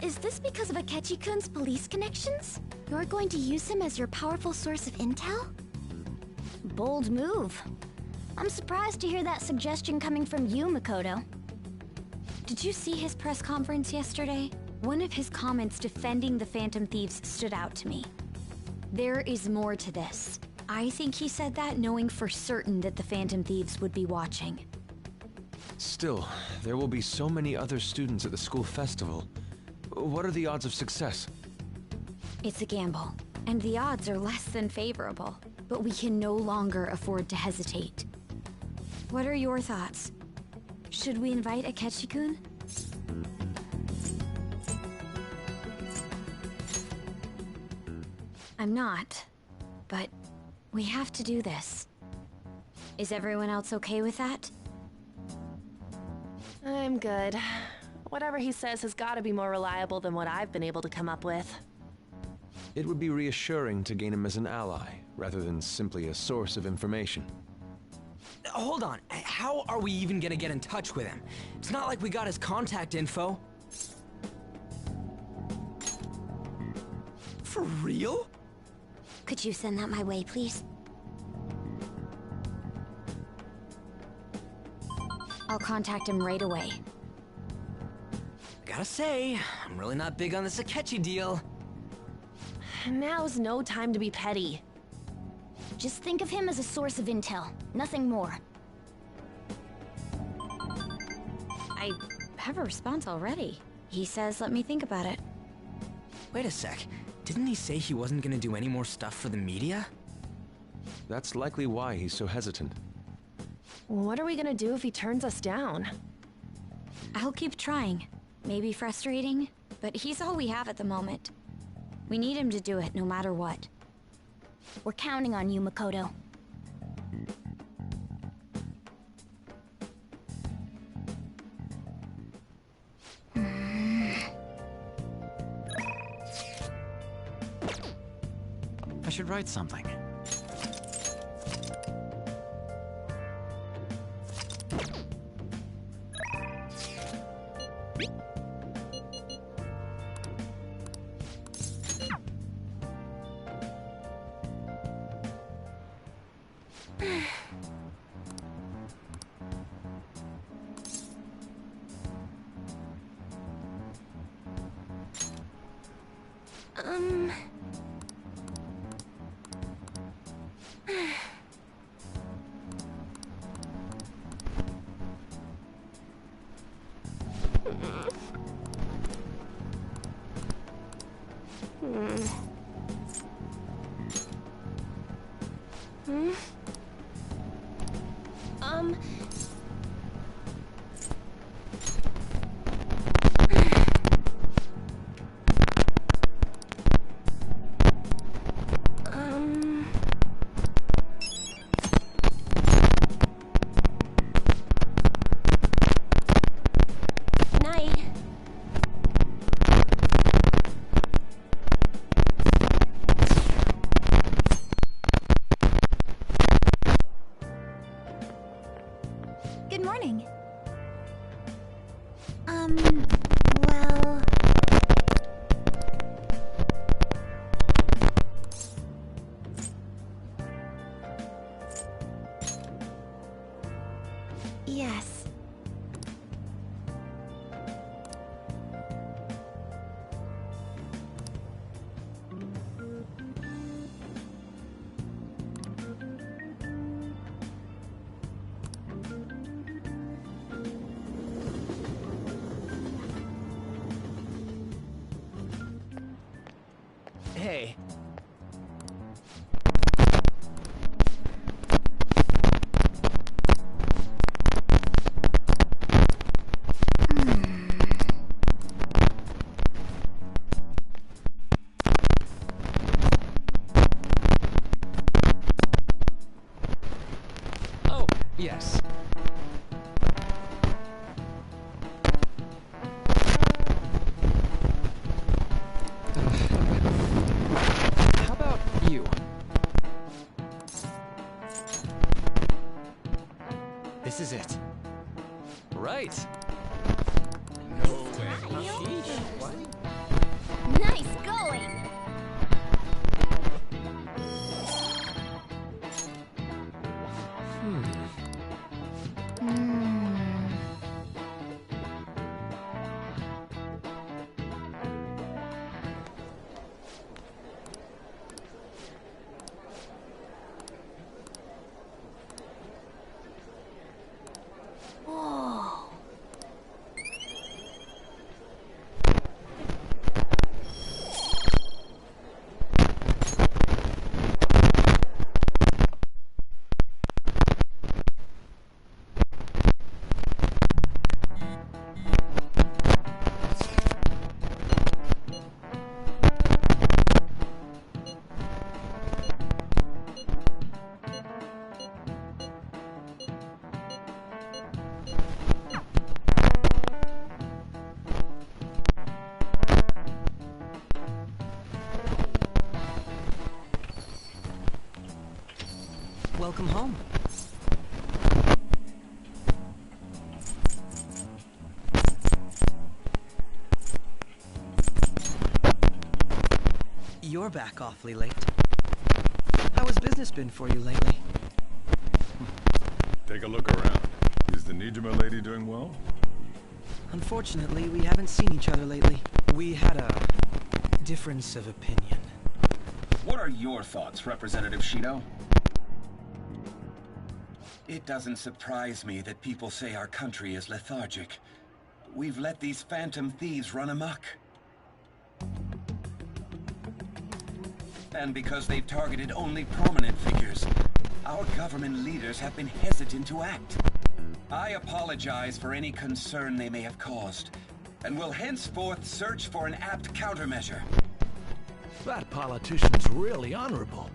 is this because of Akechi-kun's police connections? You're going to use him as your powerful source of intel? Bold move. I'm surprised to hear that suggestion coming from you, Makoto. Did you see his press conference yesterday? One of his comments defending the Phantom Thieves stood out to me. There is more to this. I think he said that knowing for certain that the Phantom Thieves would be watching. Still, there will be so many other students at the school festival. What are the odds of success? It's a gamble, and the odds are less than favorable. But we can no longer afford to hesitate. What are your thoughts? Should we invite Akechi-kun? I'm not, but we have to do this. Is everyone else okay with that? I'm good. Whatever he says has got to be more reliable than what I've been able to come up with. It would be reassuring to gain him as an ally, rather than simply a source of information. Hold on, how are we even gonna get in touch with him? It's not like we got his contact info. For real? Could you send that my way, please? I'll contact him right away. Gotta say, I'm really not big on this Akechi deal. Now's no time to be petty. Just think of him as a source of intel, nothing more. I have a response already. He says let me think about it. Wait a sec, didn't he say he wasn't gonna do any more stuff for the media? That's likely why he's so hesitant. What are we gonna do if he turns us down? I'll keep trying. Maybe frustrating, but he's all we have at the moment. We need him to do it no matter what. We're counting on you, Makoto. I should write something. Hmm? Night. Good morning. Well... Yes. Hey. Oh, yes. How about you? This is it. Right. Nice going! Whoa. Welcome home. You're back awfully late. How has business been for you lately? Take a look around. Is the Nijima lady doing well? Unfortunately, we haven't seen each other lately. We had a difference of opinion. What are your thoughts, Representative Shido? It doesn't surprise me that people say our country is lethargic. We've let these phantom thieves run amok. And because they've targeted only prominent figures, our government leaders have been hesitant to act. I apologize for any concern they may have caused, and will henceforth search for an apt countermeasure. That politician's really honorable.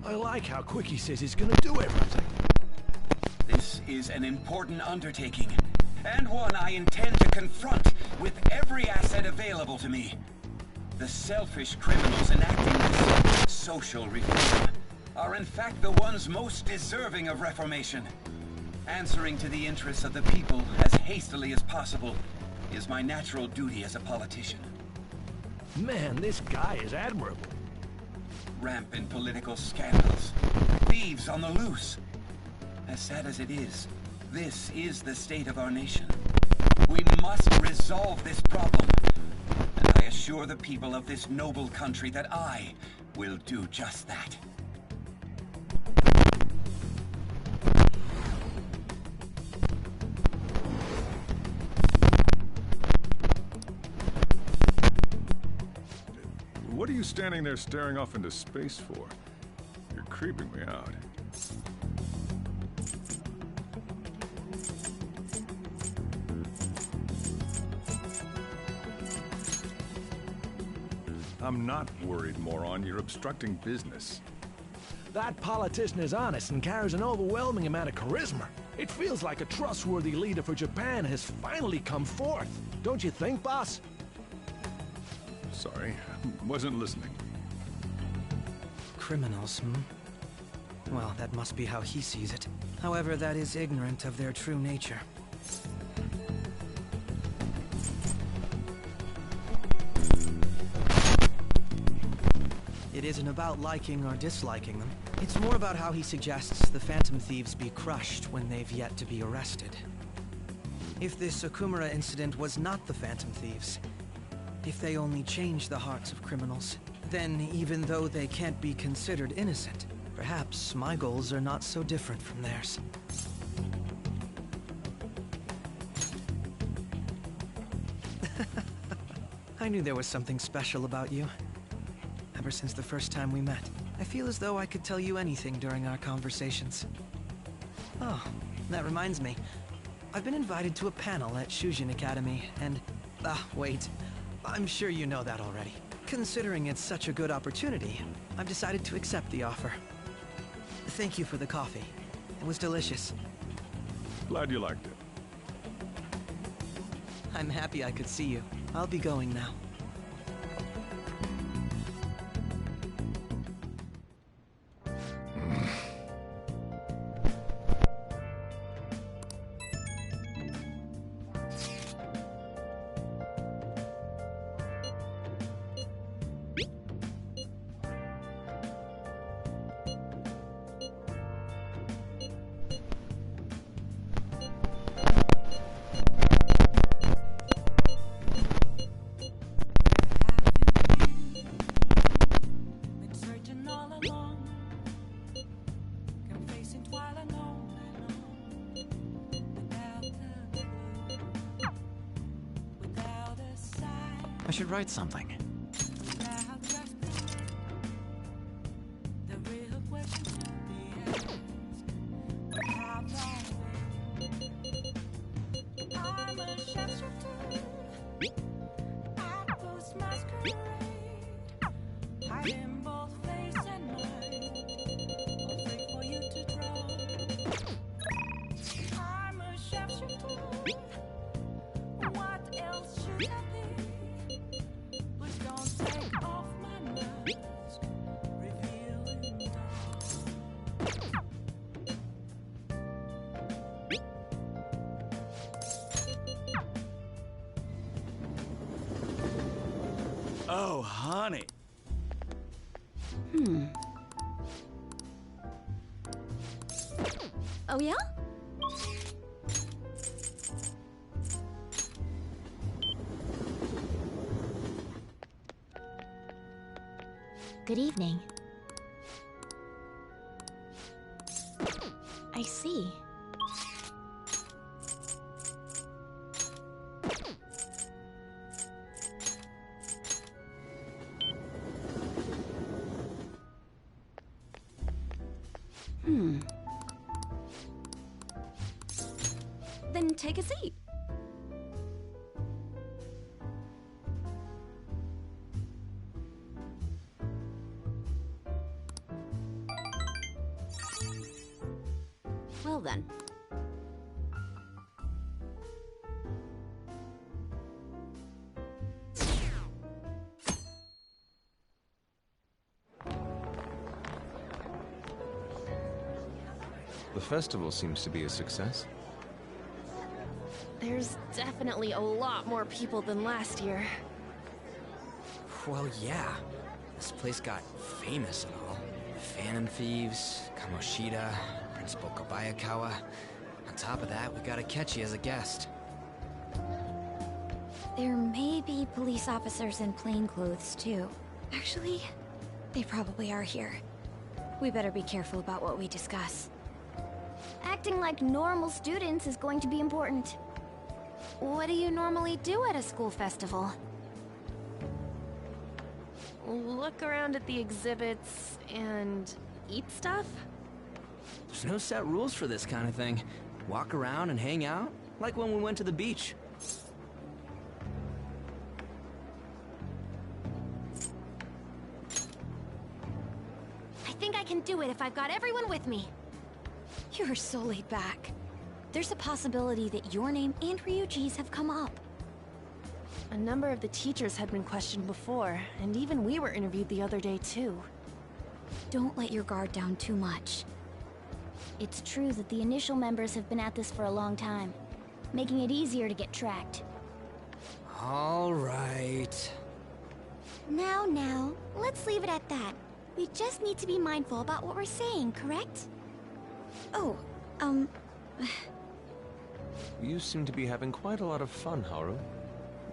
I like how quick he says he's gonna do everything. This is an important undertaking, and one I intend to confront with every asset available to me. The selfish criminals enacting this social reform are in fact the ones most deserving of reformation. Answering to the interests of the people as hastily as possible is my natural duty as a politician. Man, this guy is admirable. Rampant political scandals, thieves on the loose. As sad as it is, this is the state of our nation. We must resolve this problem, and I assure the people of this noble country that I will do just that. What are you standing there staring off into space for? You're creeping me out. I'm not worried, moron. You're obstructing business. That politician is honest and carries an overwhelming amount of charisma. It feels like a trustworthy leader for Japan has finally come forth. Don't you think, boss? Sorry, wasn't listening. Criminals, Well, that must be how he sees it. However, that is ignorant of their true nature. It isn't about liking or disliking them. It's more about how he suggests the Phantom Thieves be crushed when they've yet to be arrested. If this Okumura incident was not the Phantom Thieves, if they only change the hearts of criminals, then even though they can't be considered innocent, perhaps my goals are not so different from theirs. I knew there was something special about you. Ever since the first time we met, I feel as though I could tell you anything during our conversations. Oh, that reminds me. I've been invited to a panel at Shujin Academy, and... wait. I'm sure you know that already. Considering it's such a good opportunity, I've decided to accept the offer. Thank you for the coffee. It was delicious. Glad you liked it. I'm happy I could see you. I'll be going now. I should write something. Oh, honey. Oh, yeah? Good evening. I see. Then take a seat. Well then. The festival seems to be a success. There's definitely a lot more people than last year. Well, yeah. This place got famous and all. Phantom Thieves, Kamoshida, Principal Kobayakawa. On top of that, we got Akechi as a guest. There may be police officers in plainclothes, too. Actually, they probably are here. We better be careful about what we discuss. Acting like normal students is going to be important. What do you normally do at a school festival? Look around at the exhibits and eat stuff? There's no set rules for this kind of thing. Walk around and hang out, like when we went to the beach. I think I can do it if I've got everyone with me. You're so laid back. There's a possibility that your name and Ryuji's have come up. A number of the teachers had been questioned before, and even we were interviewed the other day too. Don't let your guard down too much. It's true that the initial members have been at this for a long time, making it easier to get tracked. All right. Now, let's leave it at that. We just need to be mindful about what we're saying, correct? Oh, You seem to be having quite a lot of fun, Haru.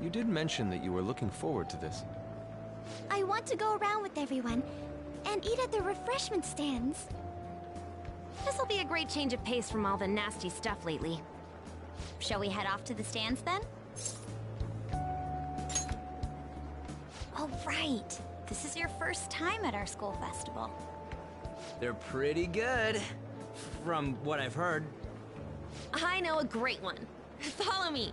You did mention that you were looking forward to this. I want to go around with everyone and eat at the refreshment stands. This'll be a great change of pace from all the nasty stuff lately. Shall we head off to the stands then? Oh, right. This is your first time at our school festival. They're pretty good, from what I've heard. I know a great one. Follow me.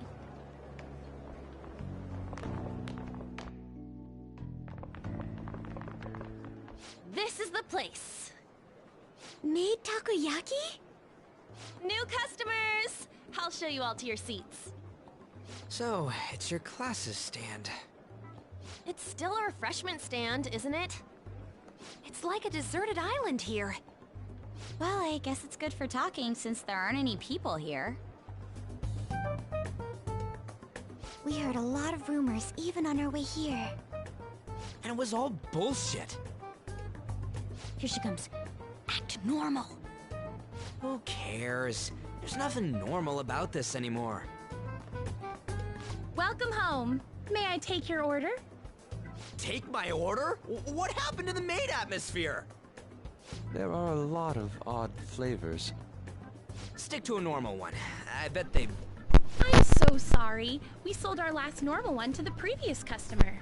This is the place. Made takoyaki? New customers! I'll show you all to your seats. So, it's your class's stand. It's still a refreshment stand, isn't it? It's like a deserted island here. Well, I guess it's good for talking since there aren't any people here. We heard a lot of rumors even on our way here. And it was all bullshit. Here she comes. Act normal. Who cares? There's nothing normal about this anymore. Welcome home. May I take your order? Take my order? What happened to the maid atmosphere? There are a lot of odd flavors. Stick to a normal one. I bet they... I'm so sorry. We sold our last normal one to the previous customer.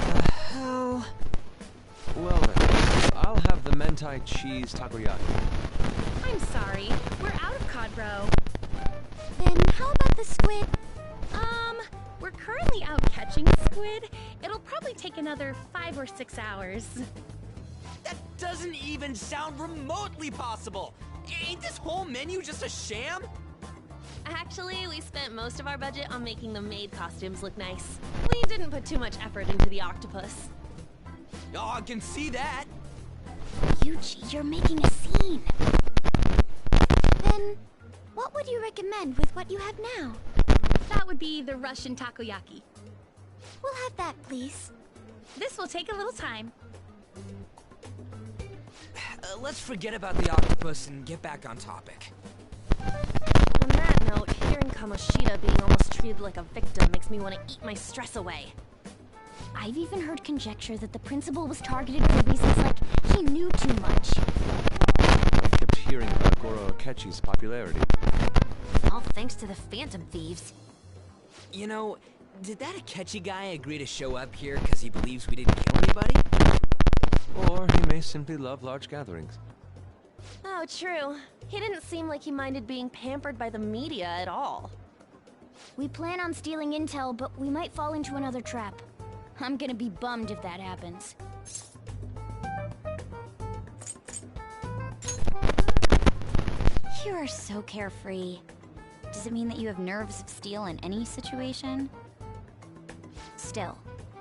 Hell... Well then, I'll have the mentai cheese takoyaki. I'm sorry. We're out of cod roe. Then how about the squid? We're currently out catching squid. It'll probably take another 5 or 6 hours. That doesn't even sound remotely possible! Ain't this whole menu just a sham? Actually, we spent most of our budget on making the maid costumes look nice. We didn't put too much effort into the octopus. Oh, I can see that! Yuji, you're making a scene. Then, what would you recommend with what you have now? That would be the Russian takoyaki. We'll have that, please. This will take a little time. Let's forget about the octopus and get back on topic. On that note, hearing Kamoshida being almost treated like a victim makes me want to eat my stress away. I've even heard conjecture that the principal was targeted for reasons like he knew too much. I've kept hearing about Goro Akechi's popularity. All thanks to the Phantom Thieves. You know, did that Akechi guy agree to show up here because he believes we didn't kill anybody? Or he may simply love large gatherings. Oh, true. He didn't seem like he minded being pampered by the media at all. We plan on stealing intel, but we might fall into another trap. I'm gonna be bummed if that happens. You are so carefree. Does it mean that you have nerves of steel in any situation? Still,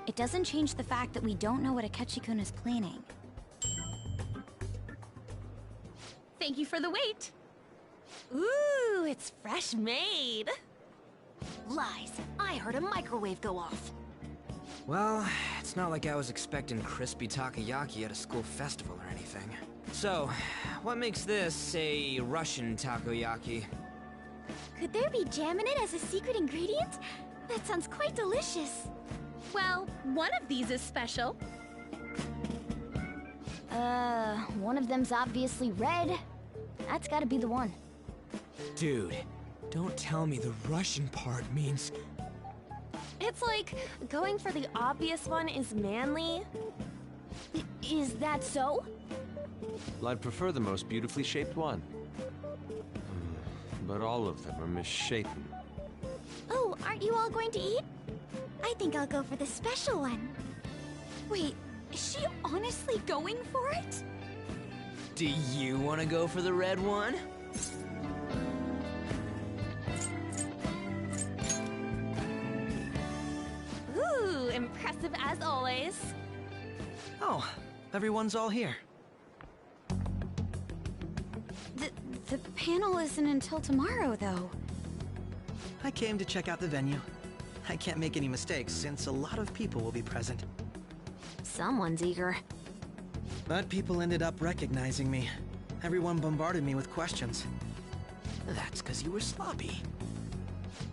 it doesn't change the fact that we don't know what Akechi-kun is planning. Thank you for the wait. Ooh, it's fresh made. Lies. I heard a microwave go off. Well, it's not like I was expecting crispy takoyaki at a school festival or anything. So, what makes this a Russian takoyaki? Could there be jam in it as a secret ingredient? That sounds quite delicious. Well, one of these is special. One of them's obviously red. That's gotta be the one. Dude, don't tell me the Russian part means... It's like going for the obvious one is manly. Is that so? Well, I'd prefer the most beautifully shaped one. But all of them are misshapen. Oh, aren't you all going to eat? I think I'll go for the special one. Wait, is she honestly going for it? Do you want to go for the red one? Ooh, impressive as always. Oh, everyone's all here. The panel isn't until tomorrow, though. I came to check out the venue. I can't make any mistakes since a lot of people will be present. Someone's eager. But people ended up recognizing me. Everyone bombarded me with questions. That's because you were sloppy.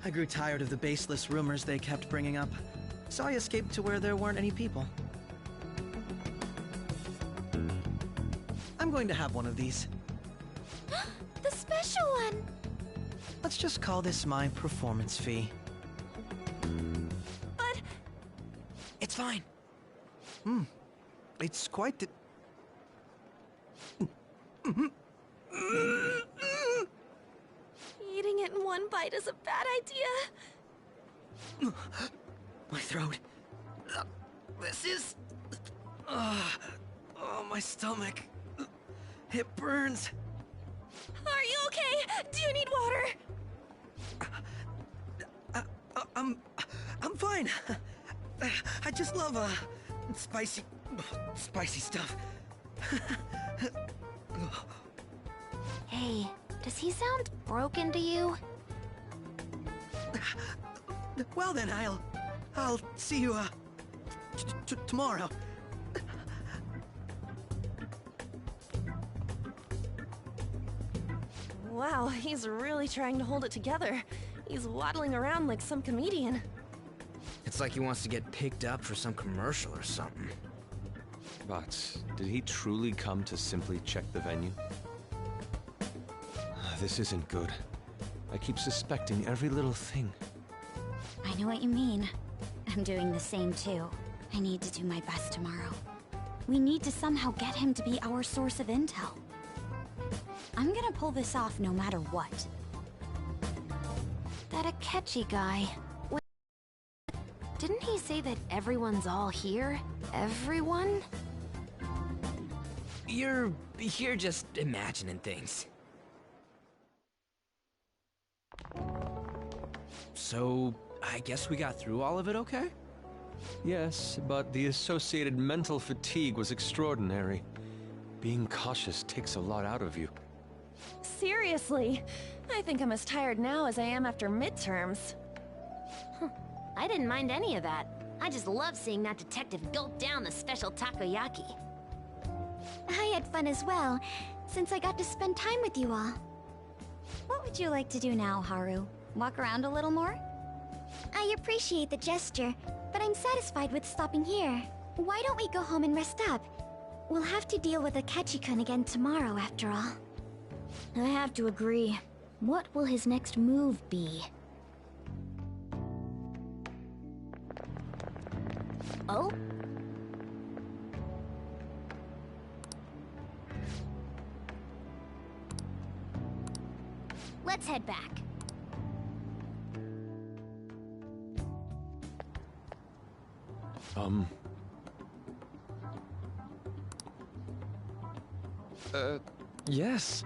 I grew tired of the baseless rumors they kept bringing up, so I escaped to where there weren't any people. I'm going to have one of these. The special one! Let's just call this my performance fee. But... It's fine. It's quite the... Eating it in one bite is a bad idea. My throat. This is... oh, my stomach. It burns. Are you okay? Do you need water? I'm fine. I just love, spicy stuff. Hey, does he sound broken to you? Well then, I'll see you, tomorrow. Wow, he's really trying to hold it together. He's waddling around like some comedian. It's like he wants to get picked up for some commercial or something. But did he truly come to simply check the venue? This isn't good. I keep suspecting every little thing. I know what you mean. I'm doing the same too. I need to do my best tomorrow. We need to somehow get him to be our source of intel. I'm gonna pull this off no matter what. That Akechi guy. Didn't he say that everyone's all here? Everyone? You're just imagining things. So, I guess we got through all of it okay? Yes, but the associated mental fatigue was extraordinary. Being cautious takes a lot out of you. Seriously, I think I'm as tired now as I am after midterms. I didn't mind any of that. I just love seeing that detective gulp down the special takoyaki. I had fun as well, since I got to spend time with you all. What would you like to do now, Haru? Walk around a little more? I appreciate the gesture, but I'm satisfied with stopping here. Why don't we go home and rest up? We'll have to deal with Akechi-kun again tomorrow, after all. I have to agree. What will his next move be? Oh? Let's head back. Yes,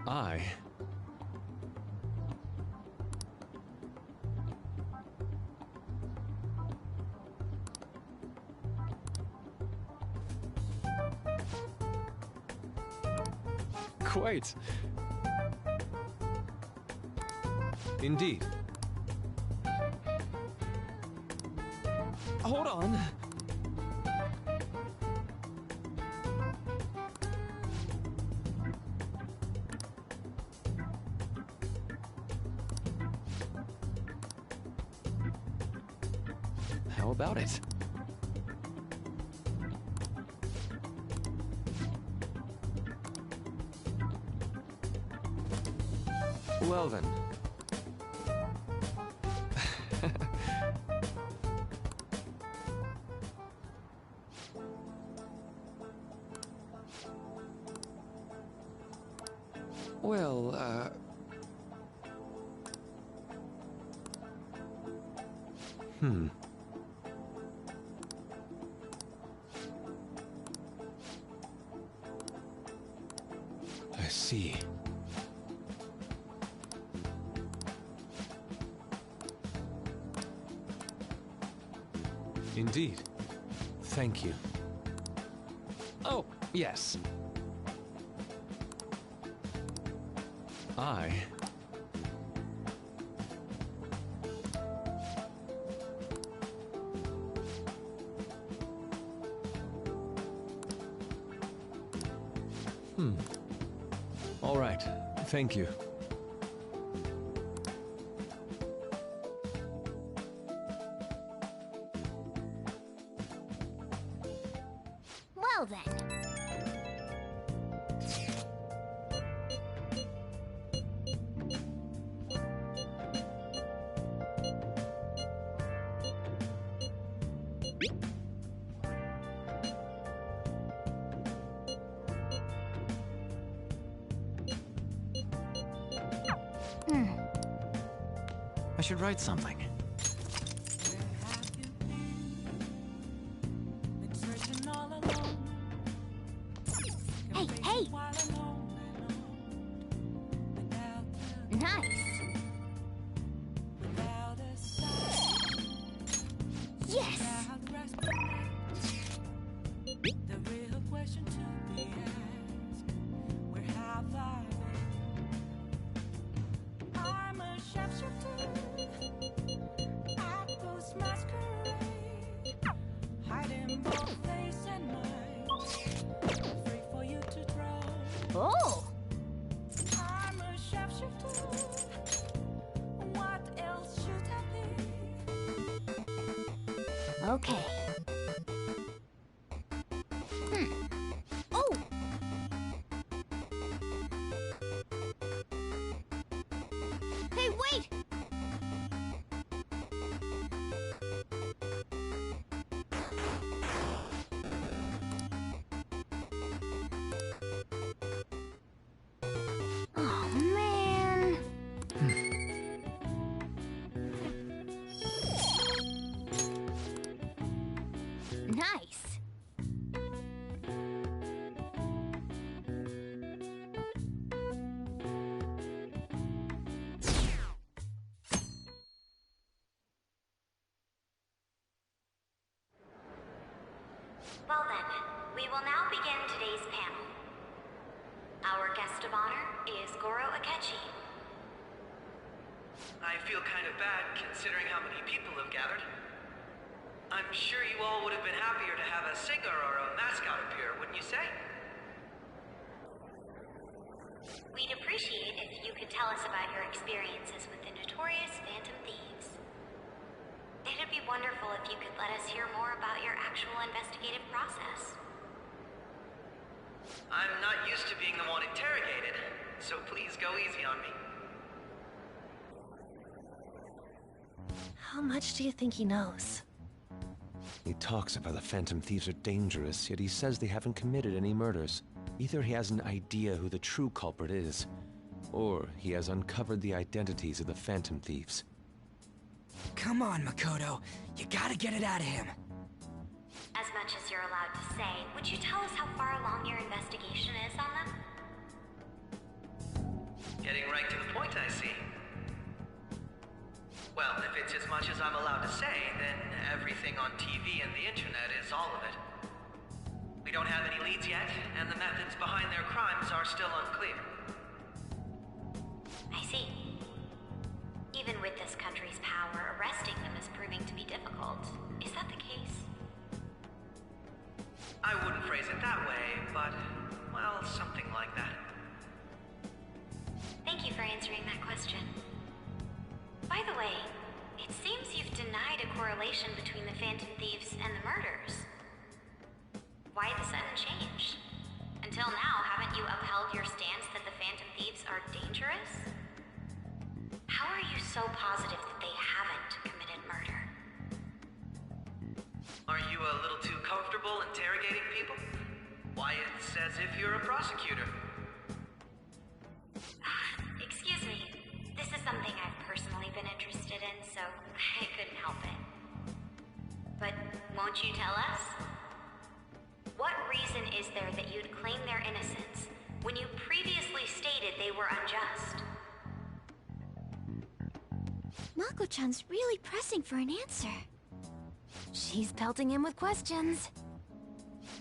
Quite. Indeed. Hold on. How about it? Well then. Well, I see. Indeed. Thank you. Oh, yes. All right. Thank you. Well then. I should write something. Hey, hey! Nice! Yes! Oh! I'm a shapeshifter. What else should I be? Okay. Oh! Hey, wait! Oh, man. Nice. Well then, we will now begin today's panel. Our guest of honor is Goro Akechi. I feel kind of bad considering how many people have gathered. I'm sure you all would have been happier to have a singer or a mascot appear, wouldn't you say? We'd appreciate if you could tell us about your experiences with the notorious Phantom Thieves. It'd be wonderful if you could let us hear more about your actual investigative process. I'm not used to being the one interrogated, so please go easy on me. How much do you think he knows? He talks about the Phantom Thieves are dangerous, yet he says they haven't committed any murders. Either he has an idea who the true culprit is, or he has uncovered the identities of the Phantom Thieves. Come on, Makoto. You gotta get it out of him. As much as you're allowed to say, would you tell us how far along your investigation is on them? Getting right to the point, I see. Well, if it's as much as I'm allowed to say, then everything on TV and the internet is all of it. We don't have any leads yet, and the methods behind their crimes are still unclear. I see. Even with this country's power, arresting them is proving to be difficult. Is that the case? I wouldn't phrase it that way, but, well, something like that. Thank you for answering that question. By the way, it seems you've denied a correlation between the Phantom Thieves and the murders. Why the sudden change? Until now, haven't you upheld your stance that the Phantom Thieves are dangerous? How are you so positive that they haven't committed murder? Are you a little too comfortable interrogating people? Why, it's as if you're a prosecutor. Won't you tell us? What reason is there that you'd claim their innocence when you previously stated they were unjust? Mako-chan's really pressing for an answer. She's pelting him with questions.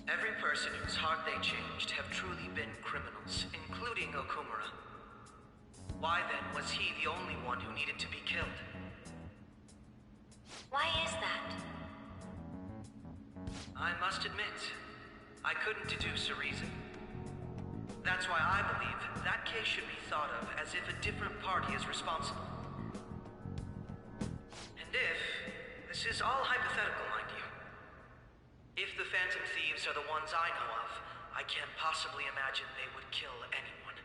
Every person whose heart they changed have truly been criminals, including Okumura. Why then was he the only one who needed to be killed? Why is that? I must admit, I couldn't deduce a reason. That's why I believe that case should be thought of as if a different party is responsible. And if, this is all hypothetical, mind you, if the Phantom Thieves are the ones I know of, I can't possibly imagine they would kill anyone.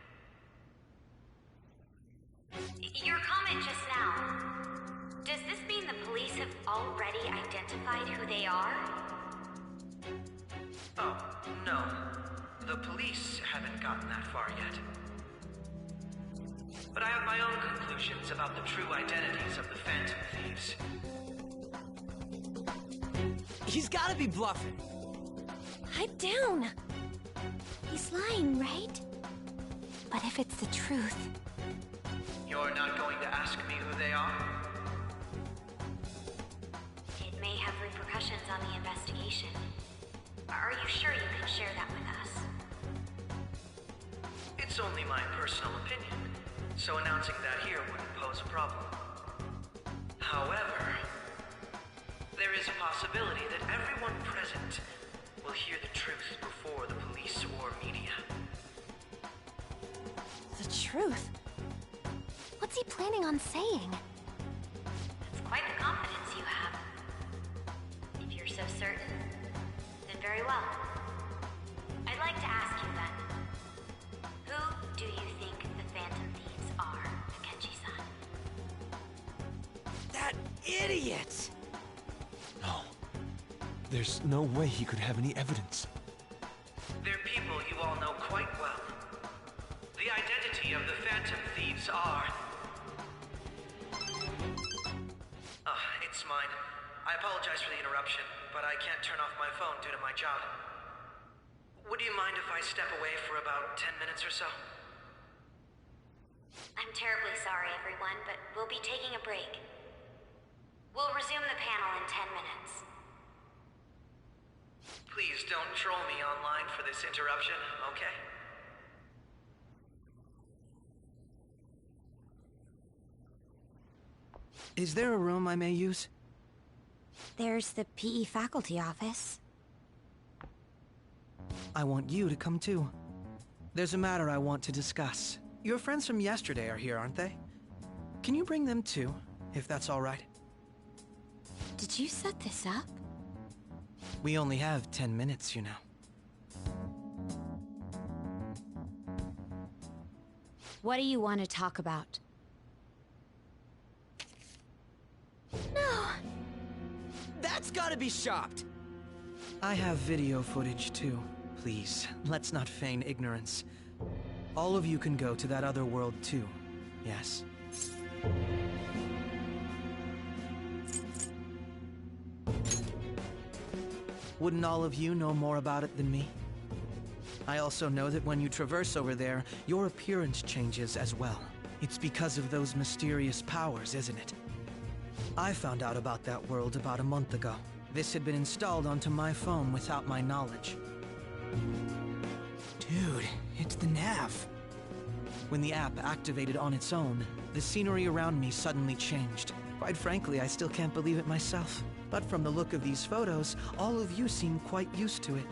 Your comment just now, does this mean the police have already identified who they are? Oh, no. The police haven't gotten that far yet. But I have my own conclusions about the true identities of the Phantom Thieves. He's gotta be bluffing. Pipe down. He's lying, right? But if it's the truth... You're not going to ask me who they are? It may have repercussions on the investigation. Are you sure you can share that with us? It's only my personal opinion, so announcing that here wouldn't pose a problem. However, there is a possibility that everyone present will hear the truth before the police or media. The truth? What's he planning on saying? That's quite the confidence you have. If you're so certain, then very well. I'd like to ask you then, who do you think the Phantom Thieves are, Akechi-san? That idiot! No. There's no way he could have any evidence. They're people you all know quite well. The identity of the Phantom Thieves are... it's mine. I apologize for the interruption, but I can't turn off my phone due to my job. Would you mind if I step away for about 10 minutes or so? I'm terribly sorry, everyone, but we'll be taking a break. We'll resume the panel in 10 minutes. Please don't troll me online for this interruption, okay? Is there a room I may use? There's the PE faculty office. I want you to come too. There's a matter I want to discuss. Your friends from yesterday are here, aren't they? Can you bring them too, if that's all right? Did you set this up? We only have 10 minutes, you know. What do you want to talk about? No! That's gotta be shopped! I have video footage too. Please, let's not feign ignorance. All of you can go to that other world too, yes? Wouldn't all of you know more about it than me? I also know that when you traverse over there, your appearance changes as well. It's because of those mysterious powers, isn't it? I found out about that world about a month ago. This had been installed onto my phone without my knowledge. Dude, it's the nav. When the app activated on its own, the scenery around me suddenly changed. Quite frankly, I still can't believe it myself. But from the look of these photos, all of you seem quite used to it.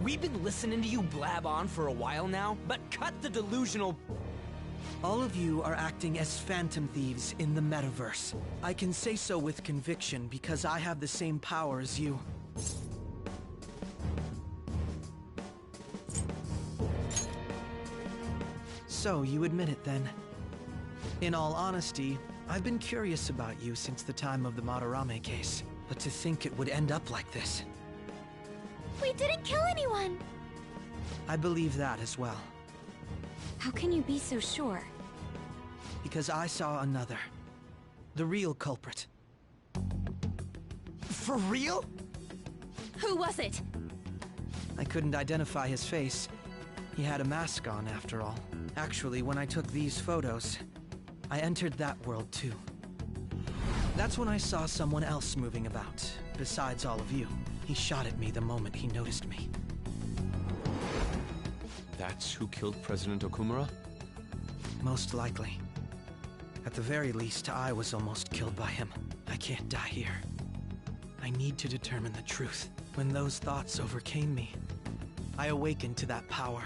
We've been listening to you blab on for a while now, but cut the delusional... All of you are acting as Phantom Thieves in the metaverse. I can say so with conviction because I have the same power as you. So, you admit it then. In all honesty, I've been curious about you since the time of the Madarame case. But to think it would end up like this. We didn't kill anyone! I believe that as well. How can you be so sure? Because I saw another. The real culprit. For real? Who was it? I couldn't identify his face. He had a mask on, after all. Actually, when I took these photos, I entered that world too. That's when I saw someone else moving about, besides all of you. He shot at me the moment he noticed me. That's who killed President Okumura? Most likely. At the very least, I was almost killed by him. I can't die here. I need to determine the truth. When those thoughts overcame me, I awakened to that power.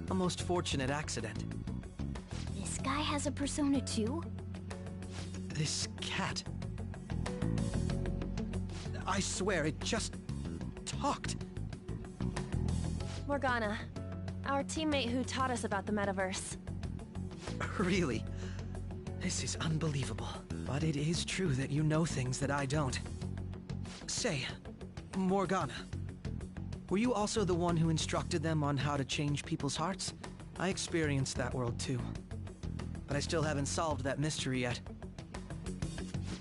A most fortunate accident. This guy has a persona too? This cat. I swear, it just talked. Morgana, our teammate who taught us about the metaverse. Really? This is unbelievable. But it is true that you know things that I don't. Say, Morgana, were you also the one who instructed them on how to change people's hearts? I experienced that world too. But I still haven't solved that mystery yet.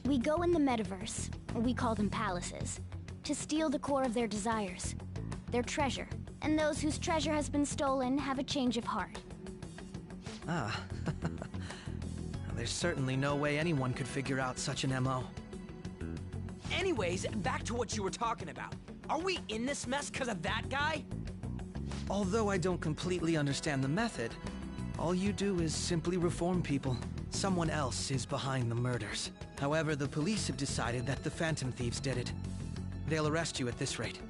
We go in the metaverse, we call them palaces, to steal the core of their desires, their treasure. And those whose treasure has been stolen have a change of heart. Ah. There's certainly no way anyone could figure out such an MO. Anyways, back to what you were talking about. Are we in this mess because of that guy? Although I don't completely understand the method, all you do is simply reform people. Someone else is behind the murders. However, the police have decided that the Phantom Thieves did it. They'll arrest you at this rate.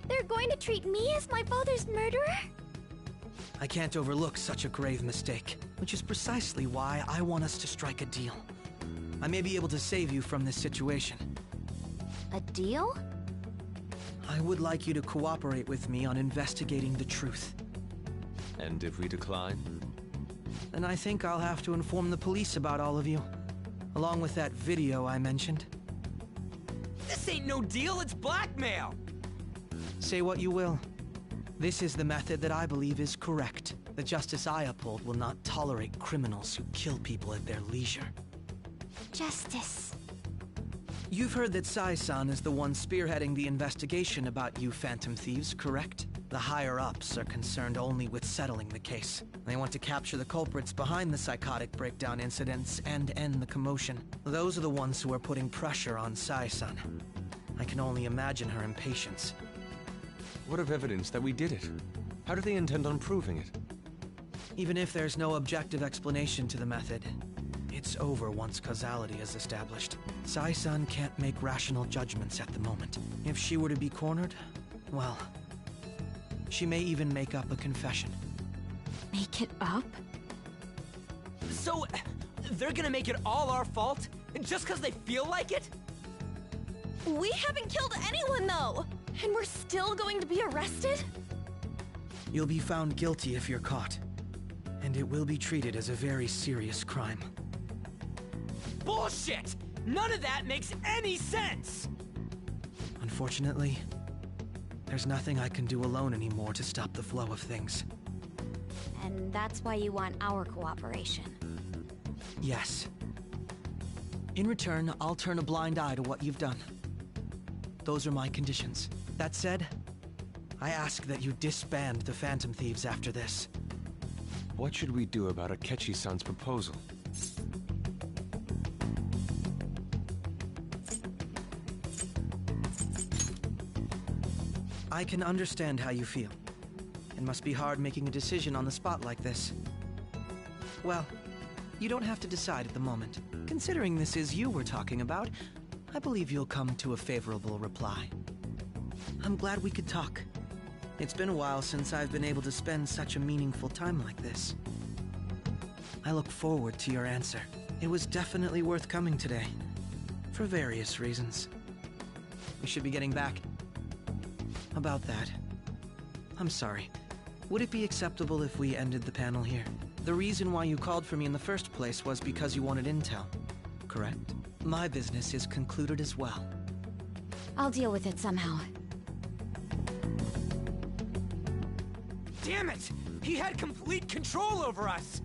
They're going to treat me as my father's murderer? I can't overlook such a grave mistake, which is precisely why I want us to strike a deal. I may be able to save you from this situation. A deal? I would like you to cooperate with me on investigating the truth. And if we decline? Then I think I'll have to inform the police about all of you, along with that video I mentioned. This ain't no deal, it's blackmail! Say what you will. This is the method that I believe is correct. The justice I uphold will not tolerate criminals who kill people at their leisure. Justice. You've heard that Sai-san is the one spearheading the investigation about you Phantom Thieves, correct? The higher-ups are concerned only with settling the case. They want to capture the culprits behind the psychotic breakdown incidents and end the commotion. Those are the ones who are putting pressure on Sai-san. I can only imagine her impatience. What of evidence that we did it? How do they intend on proving it? Even if there's no objective explanation to the method, it's over once causality is established. Sai-san can't make rational judgments at the moment. If she were to be cornered, well, she may even make up a confession. Make it up? So, they're gonna make it all our fault? Just because they feel like it? We haven't killed anyone, though! And we're still going to be arrested? You'll be found guilty if you're caught. And it will be treated as a very serious crime. Bullshit! None of that makes any sense! Unfortunately, there's nothing I can do alone anymore to stop the flow of things. And that's why you want our cooperation. Yes. In return, I'll turn a blind eye to what you've done. Those are my conditions. That said, I ask that you disband the Phantom Thieves after this. What should we do about Akechi-san's proposal? I can understand how you feel. It must be hard making a decision on the spot like this. Well, you don't have to decide at the moment. Considering this is you we're talking about, I believe you'll come to a favorable reply. I'm glad we could talk. It's been a while since I've been able to spend such a meaningful time like this. I look forward to your answer. It was definitely worth coming today, for various reasons. We should be getting back. About that, I'm sorry. Would it be acceptable if we ended the panel here? The reason why you called for me in the first place was because you wanted intel, correct? My business is concluded as well. I'll deal with it somehow. Damn it! He had complete control over us!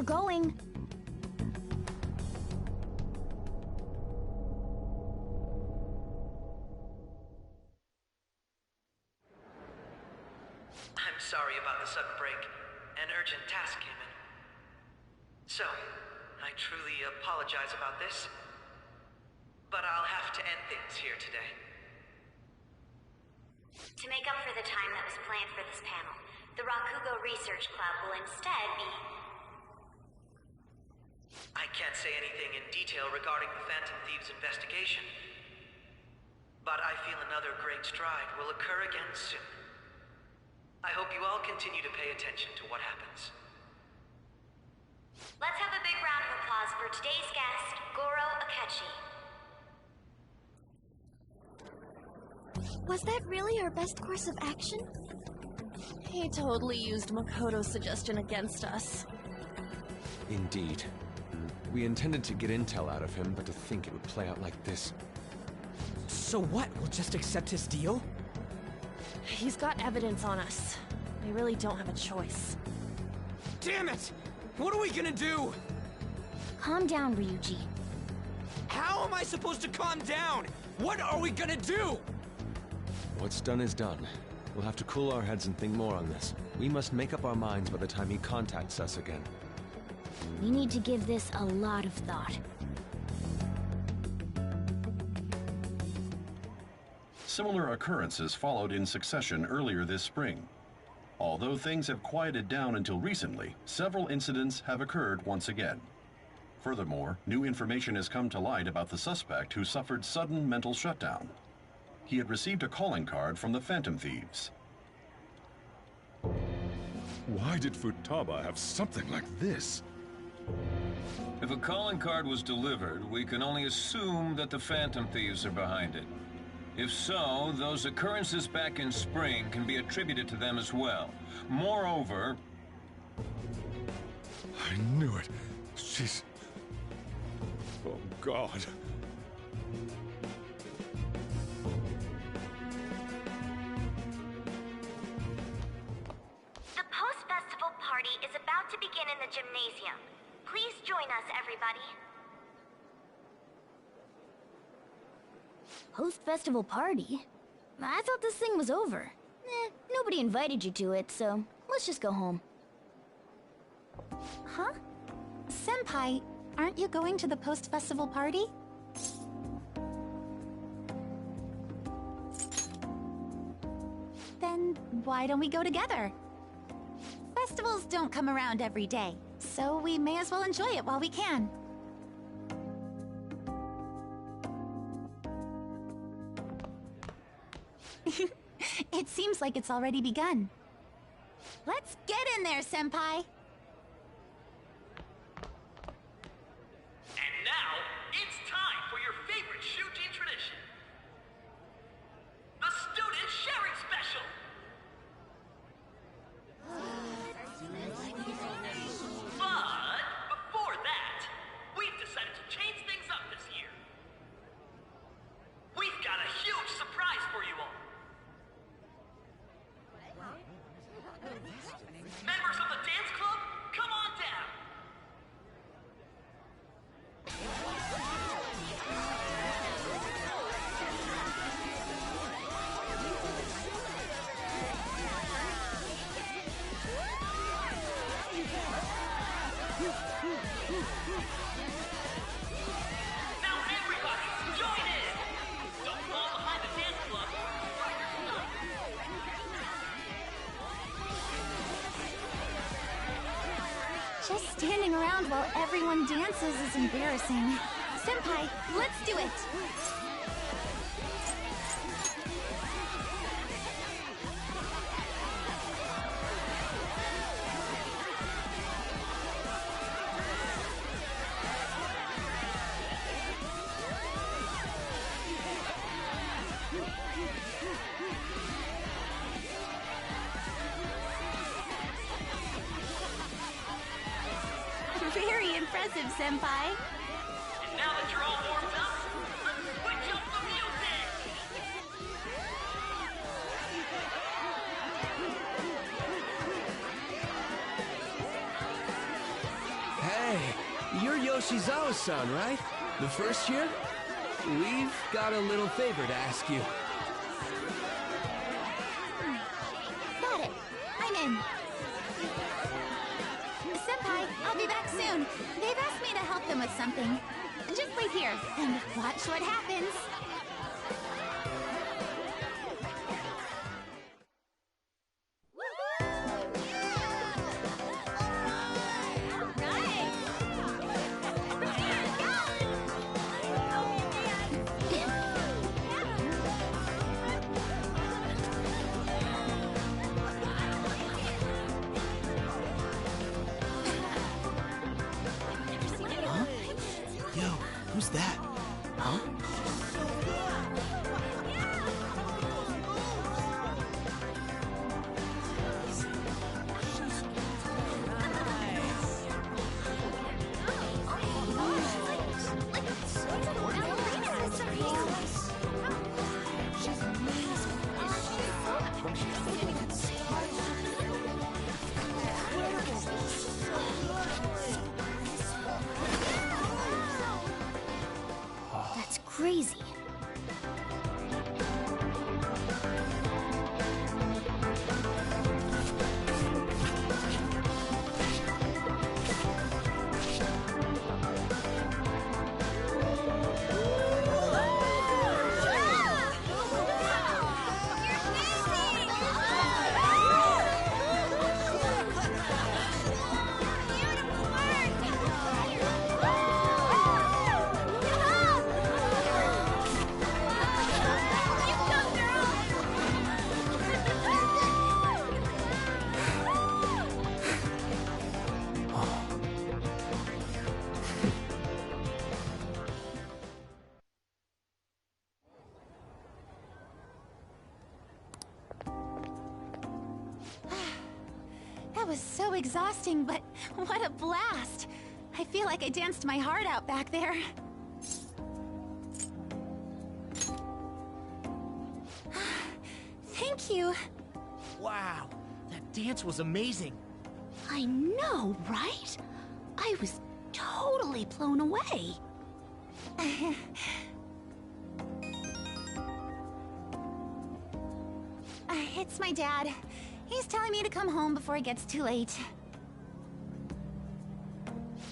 going. I'm sorry about the sudden break. An urgent task came in. So, I truly apologize about this. But I'll have to end things here today. To make up for the time that was planned for this panel, the Rakugo Research Club will instead be... I can't say anything in detail regarding the Phantom Thieves investigation. But I feel another great stride will occur again soon. I hope you all continue to pay attention to what happens. Let's have a big round of applause for today's guest, Goro Akechi. Was that really our best course of action? He totally used Makoto's suggestion against us. Indeed. We intended to get intel out of him, but to think it would play out like this. So what? We'll just accept his deal? He's got evidence on us. We really don't have a choice. Damn it! What are we gonna do? Calm down, Ryuji. How am I supposed to calm down? What are we gonna do? What's done is done. We'll have to cool our heads and think more on this. We must make up our minds by the time he contacts us again. We need to give this a lot of thought. Similar occurrences followed in succession earlier this spring. Although things have quieted down until recently, several incidents have occurred once again. Furthermore, new information has come to light about the suspect who suffered sudden mental shutdown. He had received a calling card from the Phantom Thieves. Why did Futaba have something like this? If a calling card was delivered, we can only assume that the Phantom Thieves are behind it. If so, those occurrences back in spring can be attributed to them as well. Moreover... I knew it. She's... Oh, God. The post-festival party is about to begin in the gymnasium. Please join us, everybody. Post-festival party? I thought this thing was over. Nobody invited you to it, so let's just go home. Huh? Senpai, aren't you going to the post-festival party? Then why don't we go together? Festivals don't come around every day, so we may as well enjoy it while we can. It seems like it's already begun. Let's get in there, Senpai! And now, it's time for your favorite shooting tradition. The Student Sharing Special! But, before that, we've decided to change things up this year. We've got a huge surprise for you all. Members of the dance club, come on down! Now everybody, join in! Don't fall behind the dance club. Try your stuff. Just standing around while everyone dances is embarrassing. Senpai, let's do it! Very impressive, Senpai. And now that you're all warmed up, let's switch up the music! Hey, you're Yoshizawa's son, right? The first year? We've got a little favor to ask you. Got it. I'm in. Senpai, I'll be back soon. They've asked me to help them with something. Just wait here and watch what happens. Who's that? Huh? That's crazy. That was so exhausting, but what a blast! I feel like I danced my heart out back there. Thank you. Wow, that dance was amazing. I know, right? I was totally blown away. It's my dad. He's telling me to come home before it gets too late.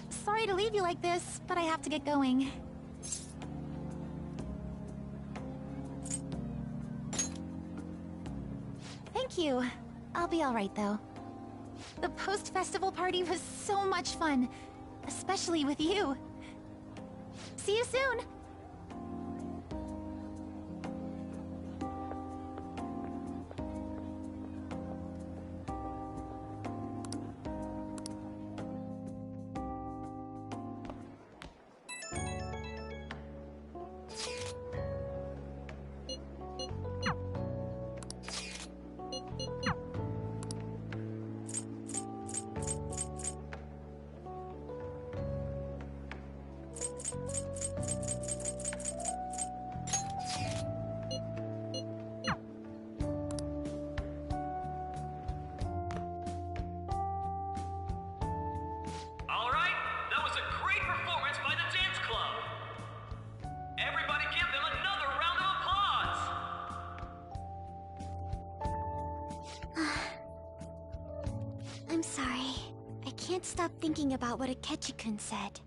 Sorry to leave you like this, but I have to get going. Thank you. I'll be all right, though. The post-festival party was so much fun, especially with you. See you soon! I'm sorry. I can't stop thinking about what Akechi-kun said.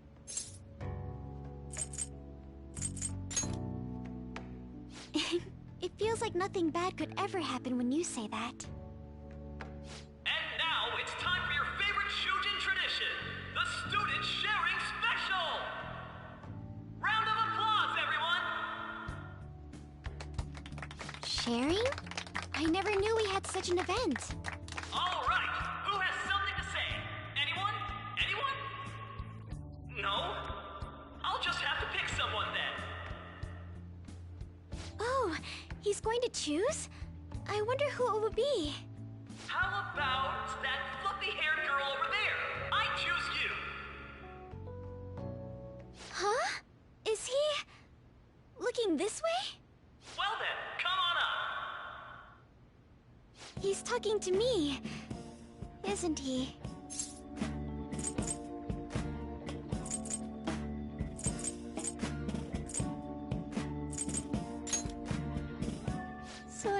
It feels like nothing bad could ever happen when you say that. And now it's time for your favorite Shujin tradition, the Student Sharing Special! Round of applause, everyone! Sharing? I never knew we had such an event. All right, who has something to say? Anyone? Anyone? No? I'll just have to pick someone then. Oh, he's going to choose? I wonder who it would be. How about that fluffy-haired girl over there? I choose you. Huh? Is he... looking this way? Well then, come on up. He's talking to me, isn't he?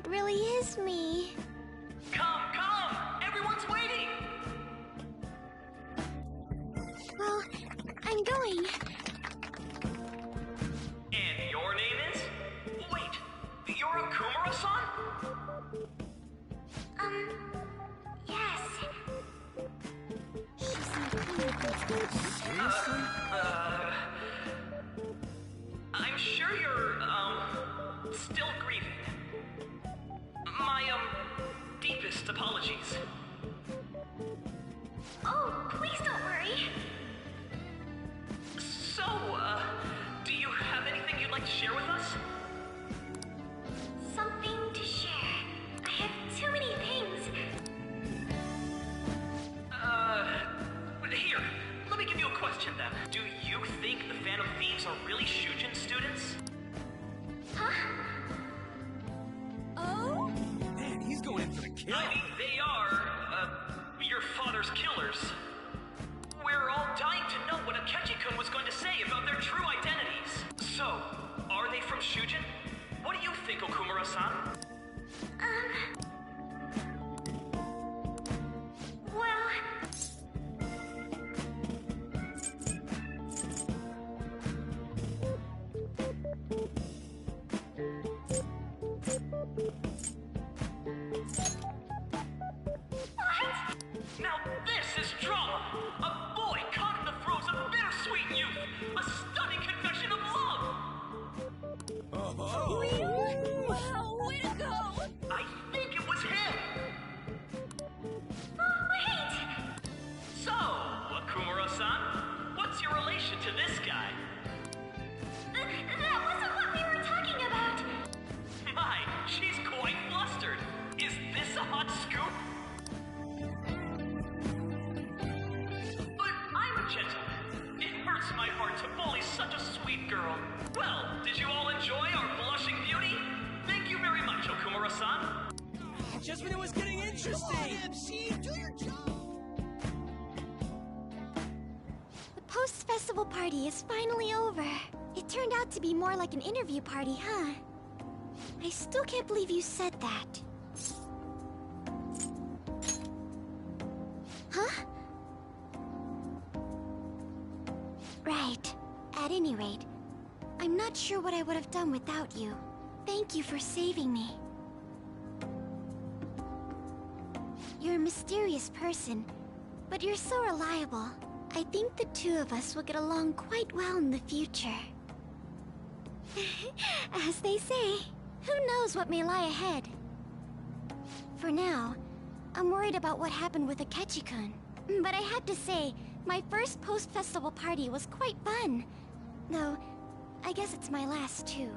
It really is me. Come, come! Everyone's waiting! Well, I'm going. And your name is? Wait, you're Okumura-san? Yes. Seriously? I'm sure you're, still grieving. My, deepest apologies. Oh, please don't worry. So, do you have anything you'd like to share with us? Something to share. I have too many things. Here, let me give you a question then. Do you think the Phantom Thieves are really Shujin students? Huh? Oh? Man, he's going in for the kill. I mean, they are, your father's killers. We're all dying to know what Akechi-kun was going to say about their true identities. So, are they from Shujin? What do you think, Okumura-san? Well... Now this is drama! A boy caught in the throes of bittersweet youth! A stunning confession of love! Wow, way to go! I think it was him! Oh, wait! So, Okumura-san, what's your relation to this guy? That wasn't what we were talking about! My, she's quite flustered! Is this a hot scoop? But I'm a gentleman. It hurts my heart to bully such a sweet girl. Well, did you all enjoy our blushing beauty? Thank you very much, Okumura-san. Just when it was getting interesting! MC, do your job! The post-festival party is finally over. It turned out to be more like an interview party, huh? I still can't believe you said that. Huh? Right. At any rate, I'm not sure what I would have done without you. Thank you for saving me. You're a mysterious person, but you're so reliable. I think the two of us will get along quite well in the future. As they say, who knows what may lie ahead? For now, I'm worried about what happened with Akechi-kun. But I have to say, my first post-festival party was quite fun. Though, I guess it's my last too.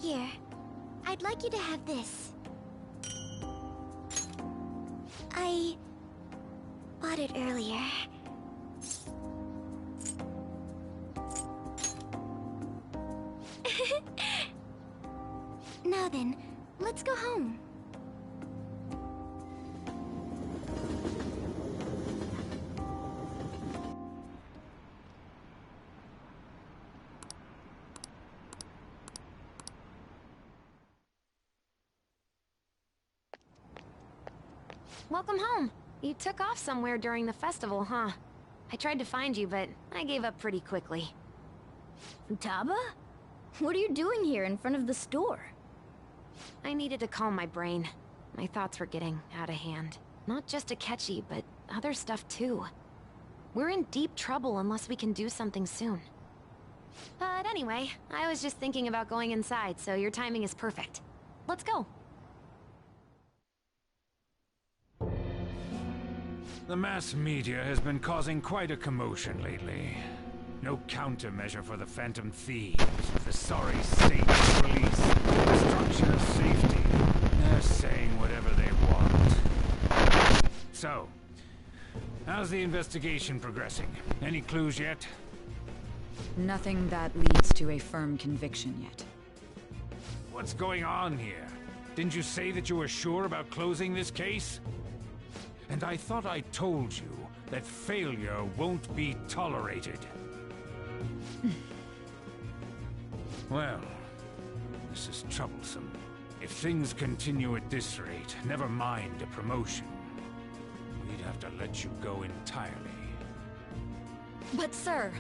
Here, I'd like you to have this. I bought it earlier. Now then, let's go home. Welcome home. You took off somewhere during the festival, huh? I tried to find you, but I gave up pretty quickly. Taba? What are you doing here in front of the store? I needed to calm my brain. My thoughts were getting out of hand. Not just Akechi, but other stuff too. We're in deep trouble unless we can do something soon. But anyway, I was just thinking about going inside, so your timing is perfect. Let's go. The mass media has been causing quite a commotion lately. No countermeasure for the Phantom Thieves, the sorry state police, destruction of safety. They're saying whatever they want. So, how's the investigation progressing? Any clues yet? Nothing that leads to a firm conviction yet. What's going on here? Didn't you say that you were sure about closing this case? And I thought I told you that failure won't be tolerated. Well, this is troublesome. If things continue at this rate, never mind a promotion. We'd have to let you go entirely. But sir...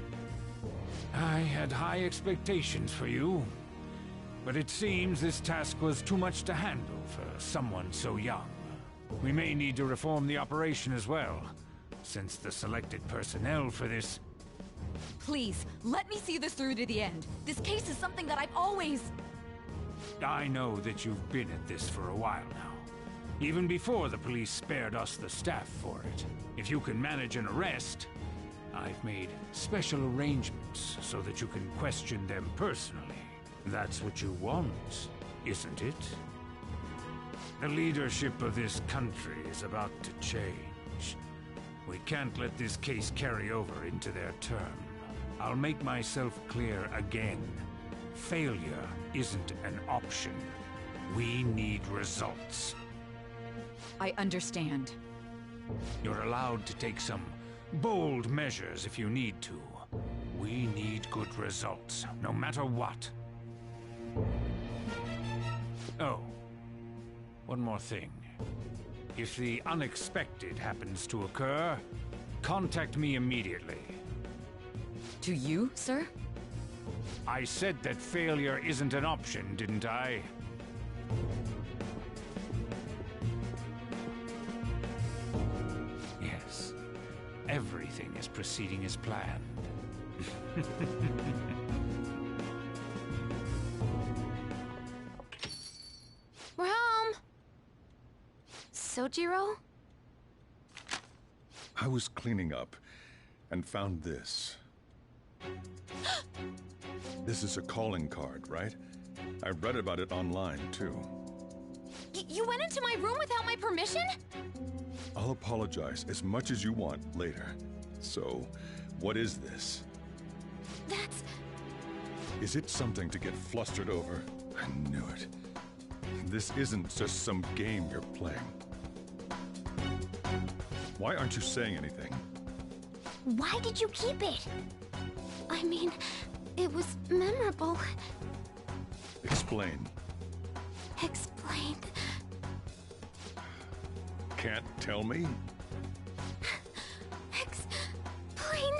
I had high expectations for you, but it seems this task was too much to handle for someone so young. We may need to reform the operation as well, since the selected personnel for this... Please, let me see this through to the end. This case is something that I've always... I know that you've been at this for a while now. Even before the police spared us the staff for it. If you can manage an arrest, I've made special arrangements so that you can question them personally. That's what you want, isn't it? The leadership of this country is about to change. We can't let this case carry over into their term. I'll make myself clear again. Failure isn't an option. We need results. I understand. You're allowed to take some bold measures if you need to. We need good results, no matter what. Oh, one more thing. If the unexpected happens to occur, contact me immediately. To you, sir? I said that failure isn't an option, didn't I? Yes. Everything is proceeding as planned. We're home! Sojiro? I was cleaning up and found this. This is a calling card, right? I read about it online, too. You went into my room without my permission? I'll apologize as much as you want later. So, what is this? That's... Is it something to get flustered over? I knew it. This isn't just some game you're playing. Why aren't you saying anything? Why did you keep it? I mean, it was memorable. Explain. Explain. Can't tell me? Explain.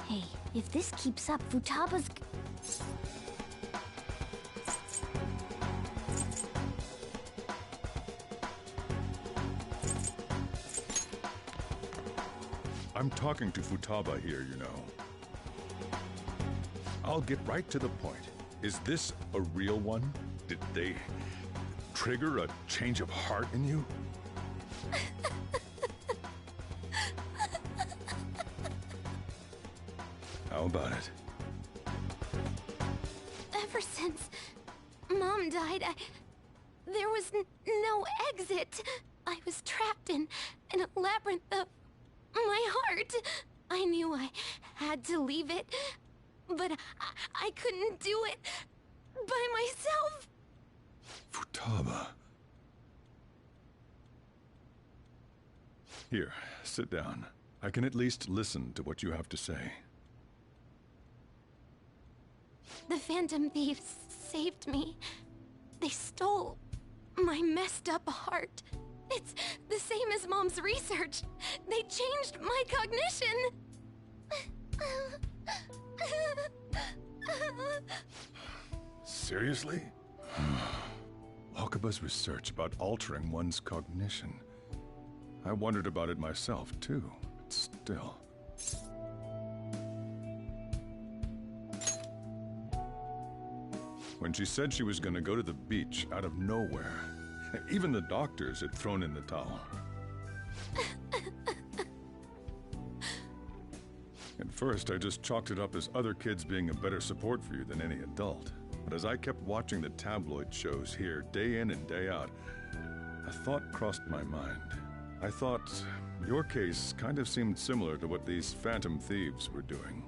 Hey, if this keeps up, Futaba's... I'm talking to Futaba here, you know. I'll get right to the point. Is this a real one? Did they trigger a change of heart in you? How about it? Ever since Mom died, there was no exit. I was trapped in a labyrinth of my heart. I knew I had to leave it, but I couldn't do it by myself. Futaba. Here, sit down. I can at least listen to what you have to say. The Phantom Thieves saved me. They stole my messed up heart. It's the same as Mom's research. They changed my cognition. Seriously? Wakaba's research about altering one's cognition. I wondered about it myself, too, but still. When she said she was going to go to the beach out of nowhere, even the doctors had thrown in the towel. At first, I just chalked it up as other kids being a better support for you than any adult. But as I kept watching the tabloid shows here, day in and day out, a thought crossed my mind. I thought your case kind of seemed similar to what these Phantom Thieves were doing.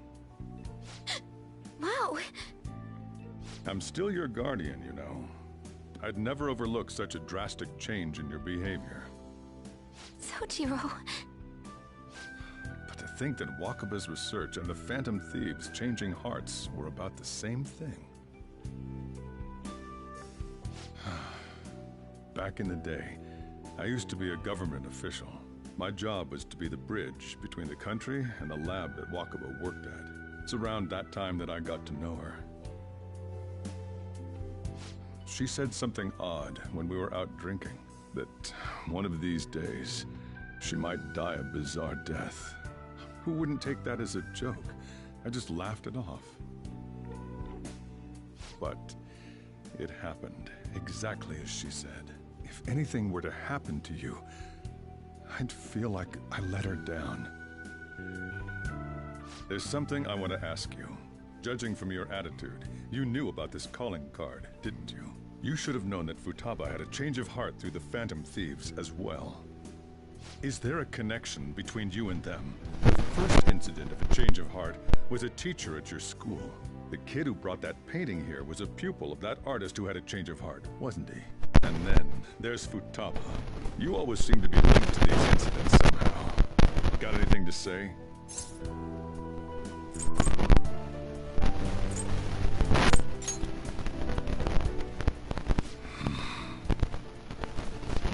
Wow. I'm still your guardian, you know. I'd never overlook such a drastic change in your behavior. Sojiro. But to think that Wakaba's research and the Phantom Thieves changing hearts were about the same thing. Back in the day, I used to be a government official. My job was to be the bridge between the country and the lab that Wakaba worked at. It's around that time that I got to know her. She said something odd when we were out drinking, that one of these days, she might die a bizarre death. Who wouldn't take that as a joke? I just laughed it off. But it happened exactly as she said. If anything were to happen to you, I'd feel like I let her down. There's something I want to ask you. Judging from your attitude, you knew about this calling card, didn't you? You should have known that Futaba had a change of heart through the Phantom Thieves as well. Is there a connection between you and them? The first incident of a change of heart was a teacher at your school. The kid who brought that painting here was a pupil of that artist who had a change of heart, wasn't he? And then there's Futaba. You always seem to be linked to these incidents somehow. Got anything to say?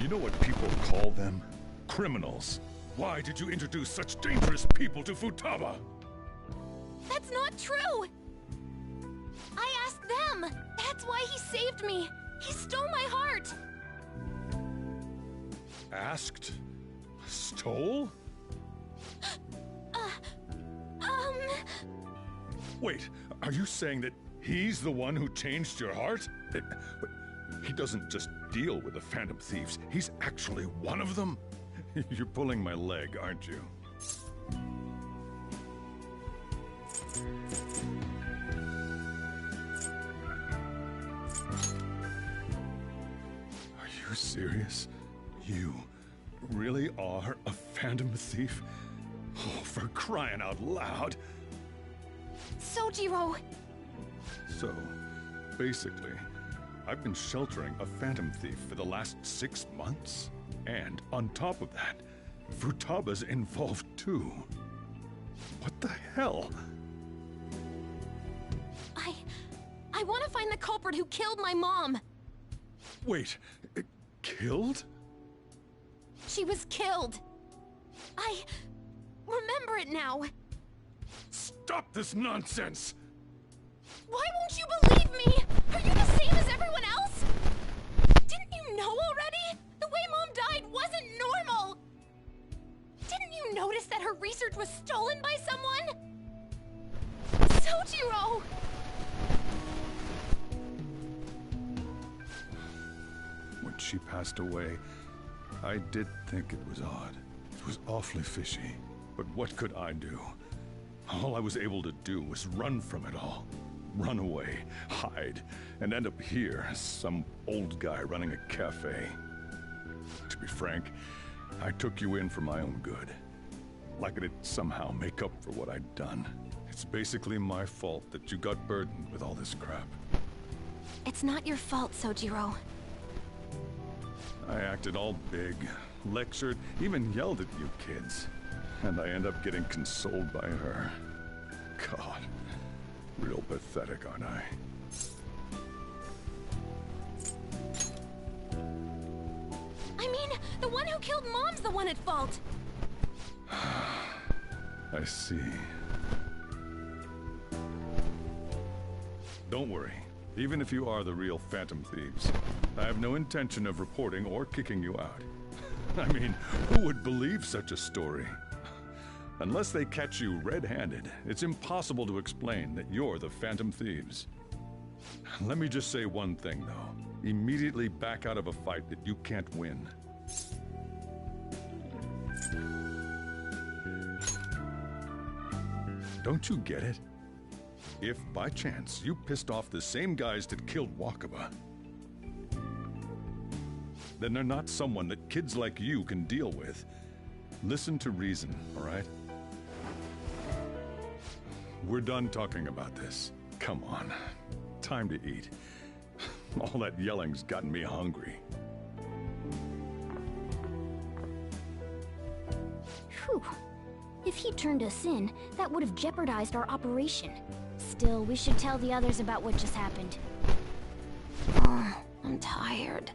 You know what people call them? Criminals. Why did you introduce such dangerous people to Futaba? That's not true! I asked them! That's why he saved me! He stole my heart! Asked? Stole? Wait, are you saying that he's the one who changed your heart? He doesn't just deal with the Phantom Thieves, he's actually one of them? You're pulling my leg, aren't you? Are you serious? You really are a Phantom Thief? Oh, for crying out loud! Sojiro! So, basically, I've been sheltering a Phantom Thief for the last 6 months. And on top of that, Futaba's involved too. What the hell? I want to find the culprit who killed my mom! Wait, killed? She was killed! I remember it now! Stop this nonsense! Why won't you believe me? Are you the same as everyone else? Didn't you know already? The way Mom died wasn't normal! Didn't you notice that her research was stolen by someone? Sojiro! When she passed away, I did think it was odd. It was awfully fishy. But what could I do? All I was able to do was run from it all. Run away, hide, and end up here as some old guy running a cafe. To be frank, I took you in for my own good. Like it'd somehow make up for what I'd done. It's basically my fault that you got burdened with all this crap. It's not your fault, Sojiro. I acted all big, lectured, even yelled at you kids. And I end up getting consoled by her. God, real pathetic, aren't I? I mean, the one who killed Mom's the one at fault! I see. Don't worry. Even if you are the real Phantom Thieves, I have no intention of reporting or kicking you out. I mean, who would believe such a story? Unless they catch you red-handed, it's impossible to explain that you're the Phantom Thieves. Let me just say one thing, though. Immediately back out of a fight that you can't win. Don't you get it? If, by chance, you pissed off the same guys that killed Wakaba, then they're not someone that kids like you can deal with. Listen to reason, all right? We're done talking about this. Come on. Time to eat. All that yelling's gotten me hungry. Phew. If he turned us in, that would have jeopardized our operation. Still, we should tell the others about what just happened. Oh, I'm tired.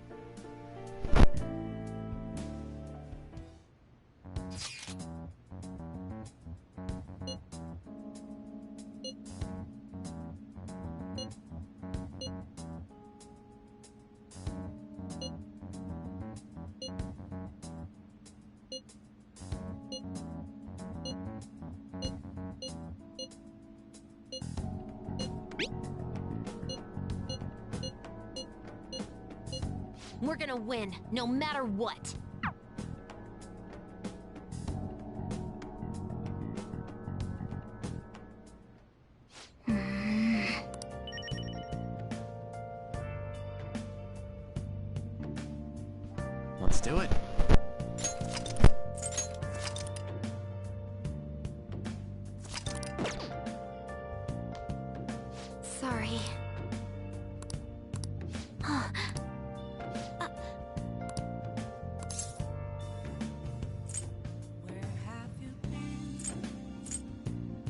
We're gonna win, no matter what. Let's do it. Sorry.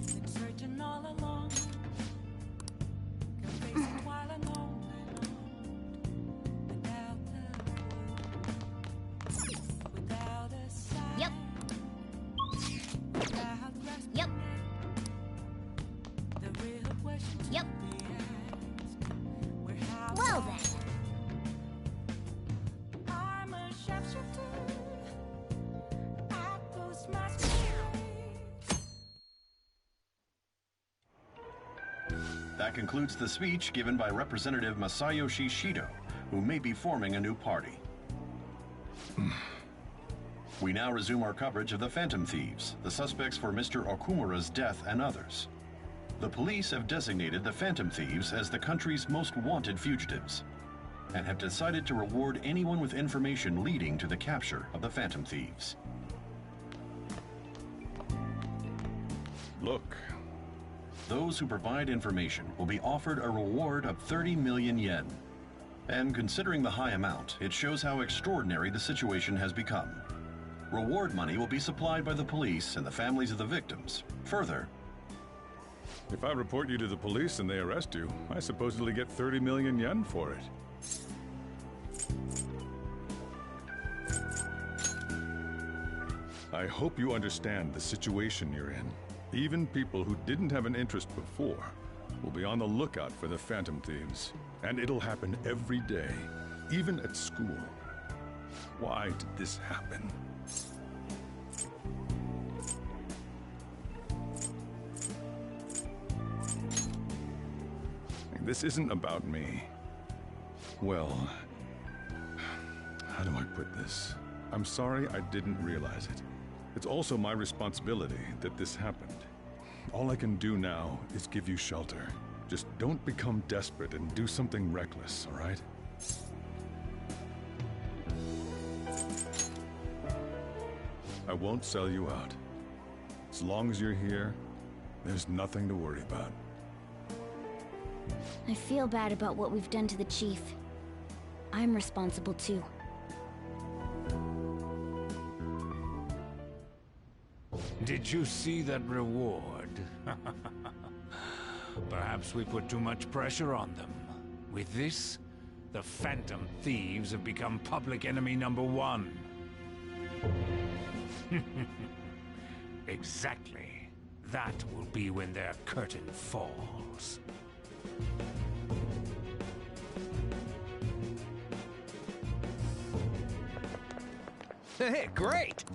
Been searching all along. Confessing while alone. Without a sign. Yep. Without grasping Yep. the real question to Yep. be asked. Where have Well I- then. I'm a sharpshooter. I post my stories. That concludes the speech given by Representative Masayoshi Shido, who may be forming a new party. We now resume our coverage of the Phantom Thieves, the suspects for Mr. Okumura's death and others. The police have designated the Phantom Thieves as the country's most wanted fugitives, and have decided to reward anyone with information leading to the capture of the Phantom Thieves. Look. Those who provide information will be offered a reward of 30 million yen. And considering the high amount, it shows how extraordinary the situation has become. Reward money will be supplied by the police and the families of the victims. Further, If I report you to the police and they arrest you, I supposedly get 30 million yen for it. I hope you understand the situation you're in. Even people who didn't have an interest before will be on the lookout for the Phantom Thieves. And it'll happen every day, even at school. Why did this happen? This isn't about me. Well, how do I put this? I'm sorry I didn't realize it. It's also my responsibility that this happened. All I can do now is give you shelter. Just don't become desperate and do something reckless, all right? I won't sell you out. As long as you're here, there's nothing to worry about. I feel bad about what we've done to the chief. I'm responsible too. Did you see that reward? Perhaps we put too much pressure on them. With this, the Phantom Thieves have become public enemy #1. Exactly. That will be when their curtain falls. Hey, great!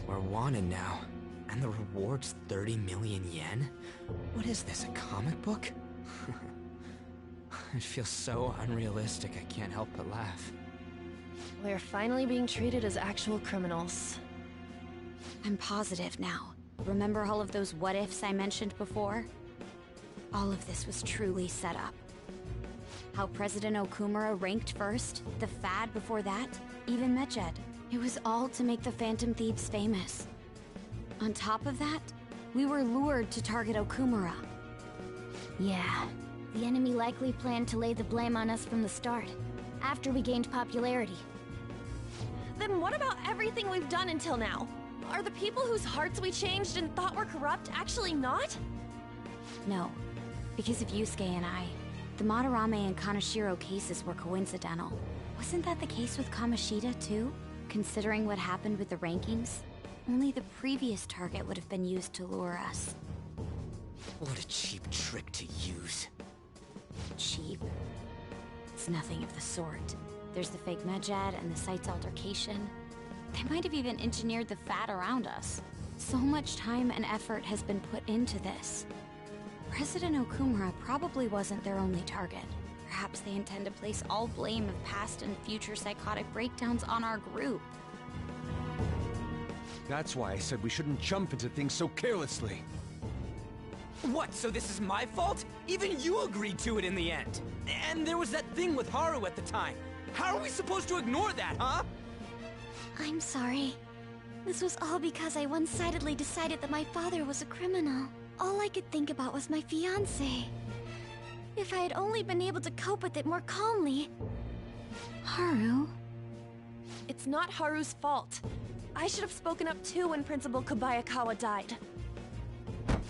We're wanted now, and the reward's 30 million yen? What is this, a comic book? It feels so unrealistic I can't help but laugh. We're finally being treated as actual criminals. I'm positive now. Remember all of those what-ifs I mentioned before? All of this was truly set up. How President Okumura ranked first, the Fad before that, even Medjed. It was all to make the Phantom Thieves famous. On top of that, we were lured to target Okumura. Yeah, the enemy likely planned to lay the blame on us from the start, after we gained popularity. Then what about everything we've done until now? Are the people whose hearts we changed and thought were corrupt actually not? No, because of Yusuke and I, the Madarame and Kaneshiro cases were coincidental. Wasn't that the case with Kamoshida, too? Considering what happened with the rankings? Only the previous target would have been used to lure us. What a cheap trick to use. Cheap? It's nothing of the sort. There's the fake Medjed and the site's altercation. They might have even engineered the fat around us. So much time and effort has been put into this. President Okumura probably wasn't their only target. Perhaps they intend to place all blame of past and future psychotic breakdowns on our group. That's why I said we shouldn't jump into things so carelessly. What, so this is my fault? Even you agreed to it in the end. And there was that thing with Haru at the time. How are we supposed to ignore that, huh? I'm sorry. This was all because I one-sidedly decided that my father was a criminal. All I could think about was my fiancé. If I had only been able to cope with it more calmly... Haru? It's not Haru's fault. I should have spoken up too when Principal Kobayakawa died.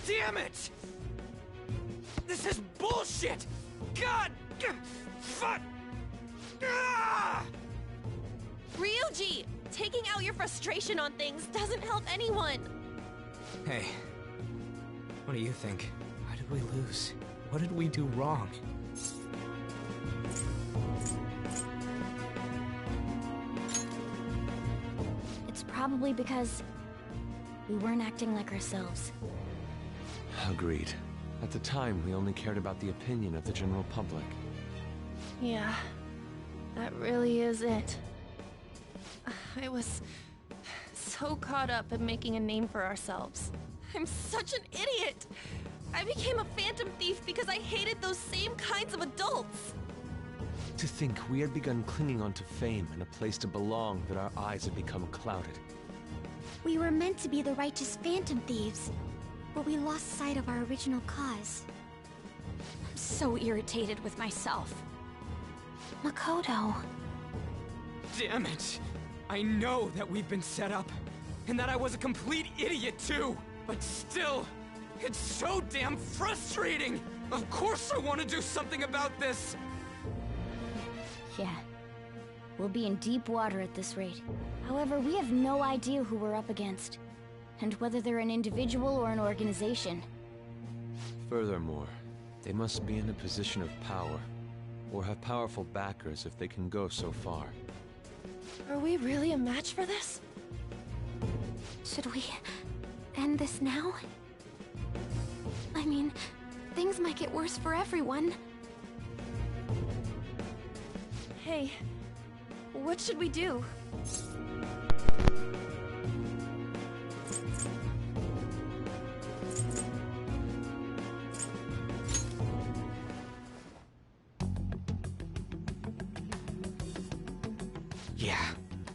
Damn it! This is bullshit! God! Fuck! Ah! Ryuji! Taking out your frustration on things doesn't help anyone! Hey, what do you think? Why did we lose? What did we do wrong? It's probably because we weren't acting like ourselves. Agreed. At the time, we only cared about the opinion of the general public. Yeah, that really is it. I was so caught up in making a name for ourselves. I'm such an idiot! I became a phantom thief because I hated those same kinds of adults! To think we had begun clinging onto fame and a place to belong that our eyes had become clouded. We were meant to be the righteous phantom thieves, but we lost sight of our original cause. I'm so irritated with myself. Makoto. Damn it! I know that we've been set up, and that I was a complete idiot too! But still, it's so damn frustrating! Of course I want to do something about this! Yeah. We'll be in deep water at this rate. However, we have no idea who we're up against, and whether they're an individual or an organization. Furthermore, they must be in a position of power, or have powerful backers if they can go so far. Are we really a match for this? Should we end this now? I mean, things might get worse for everyone. Hey, what should we do? Yeah,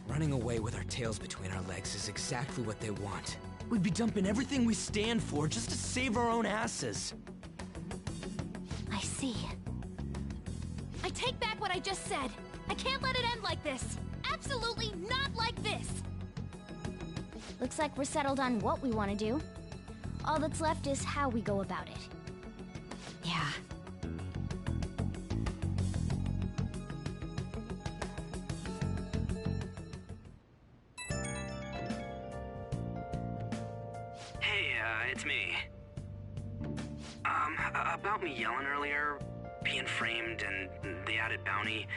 running away with our tails between our legs is exactly what they want. We'd be dumping everything we stand for just to save our own asses. I see. I take back what I just said. I can't let it end like this. Absolutely not like this. Looks like we're settled on what we want to do. All that's left is how we go about it. Yeah. Hey, it's me. About me yelling earlier, being framed, and the added bounty,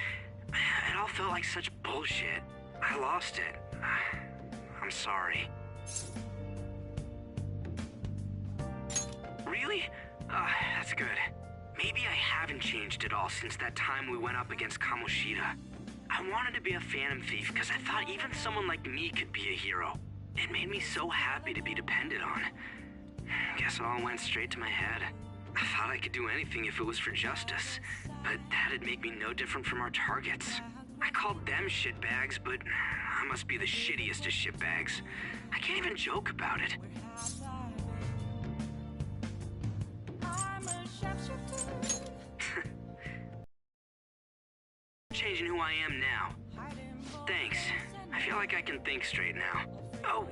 it all felt like such bullshit. I lost it. I'm sorry. Really? That's good. Maybe I haven't changed at all since that time we went up against Kamoshida. I wanted to be a phantom thief because I thought even someone like me could be a hero. It made me so happy to be depended on. Guess it all went straight to my head. I thought I could do anything if it was for justice, but that'd make me no different from our targets. I called them shitbags, but I must be the shittiest of shitbags. I can't even joke about it. Changing who I am now. Thanks. I feel like I can think straight now. Oh.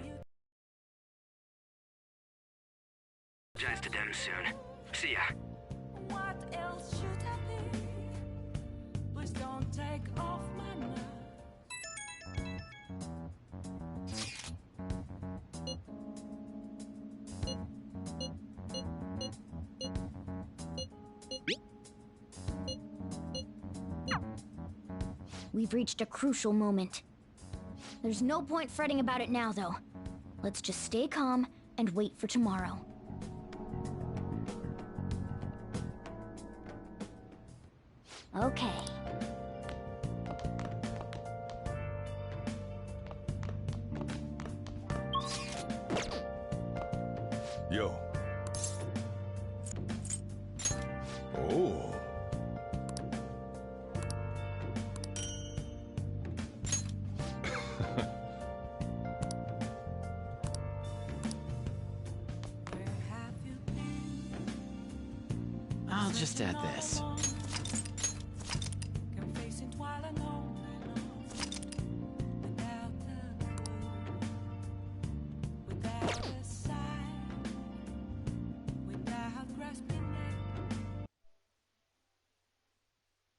Apologize to them soon. See ya. What else should I be? Please don't take off my mind. We've reached a crucial moment. There's no point fretting about it now, though. Let's just stay calm and wait for tomorrow. Okay. Yo. Oh. I'll just add this.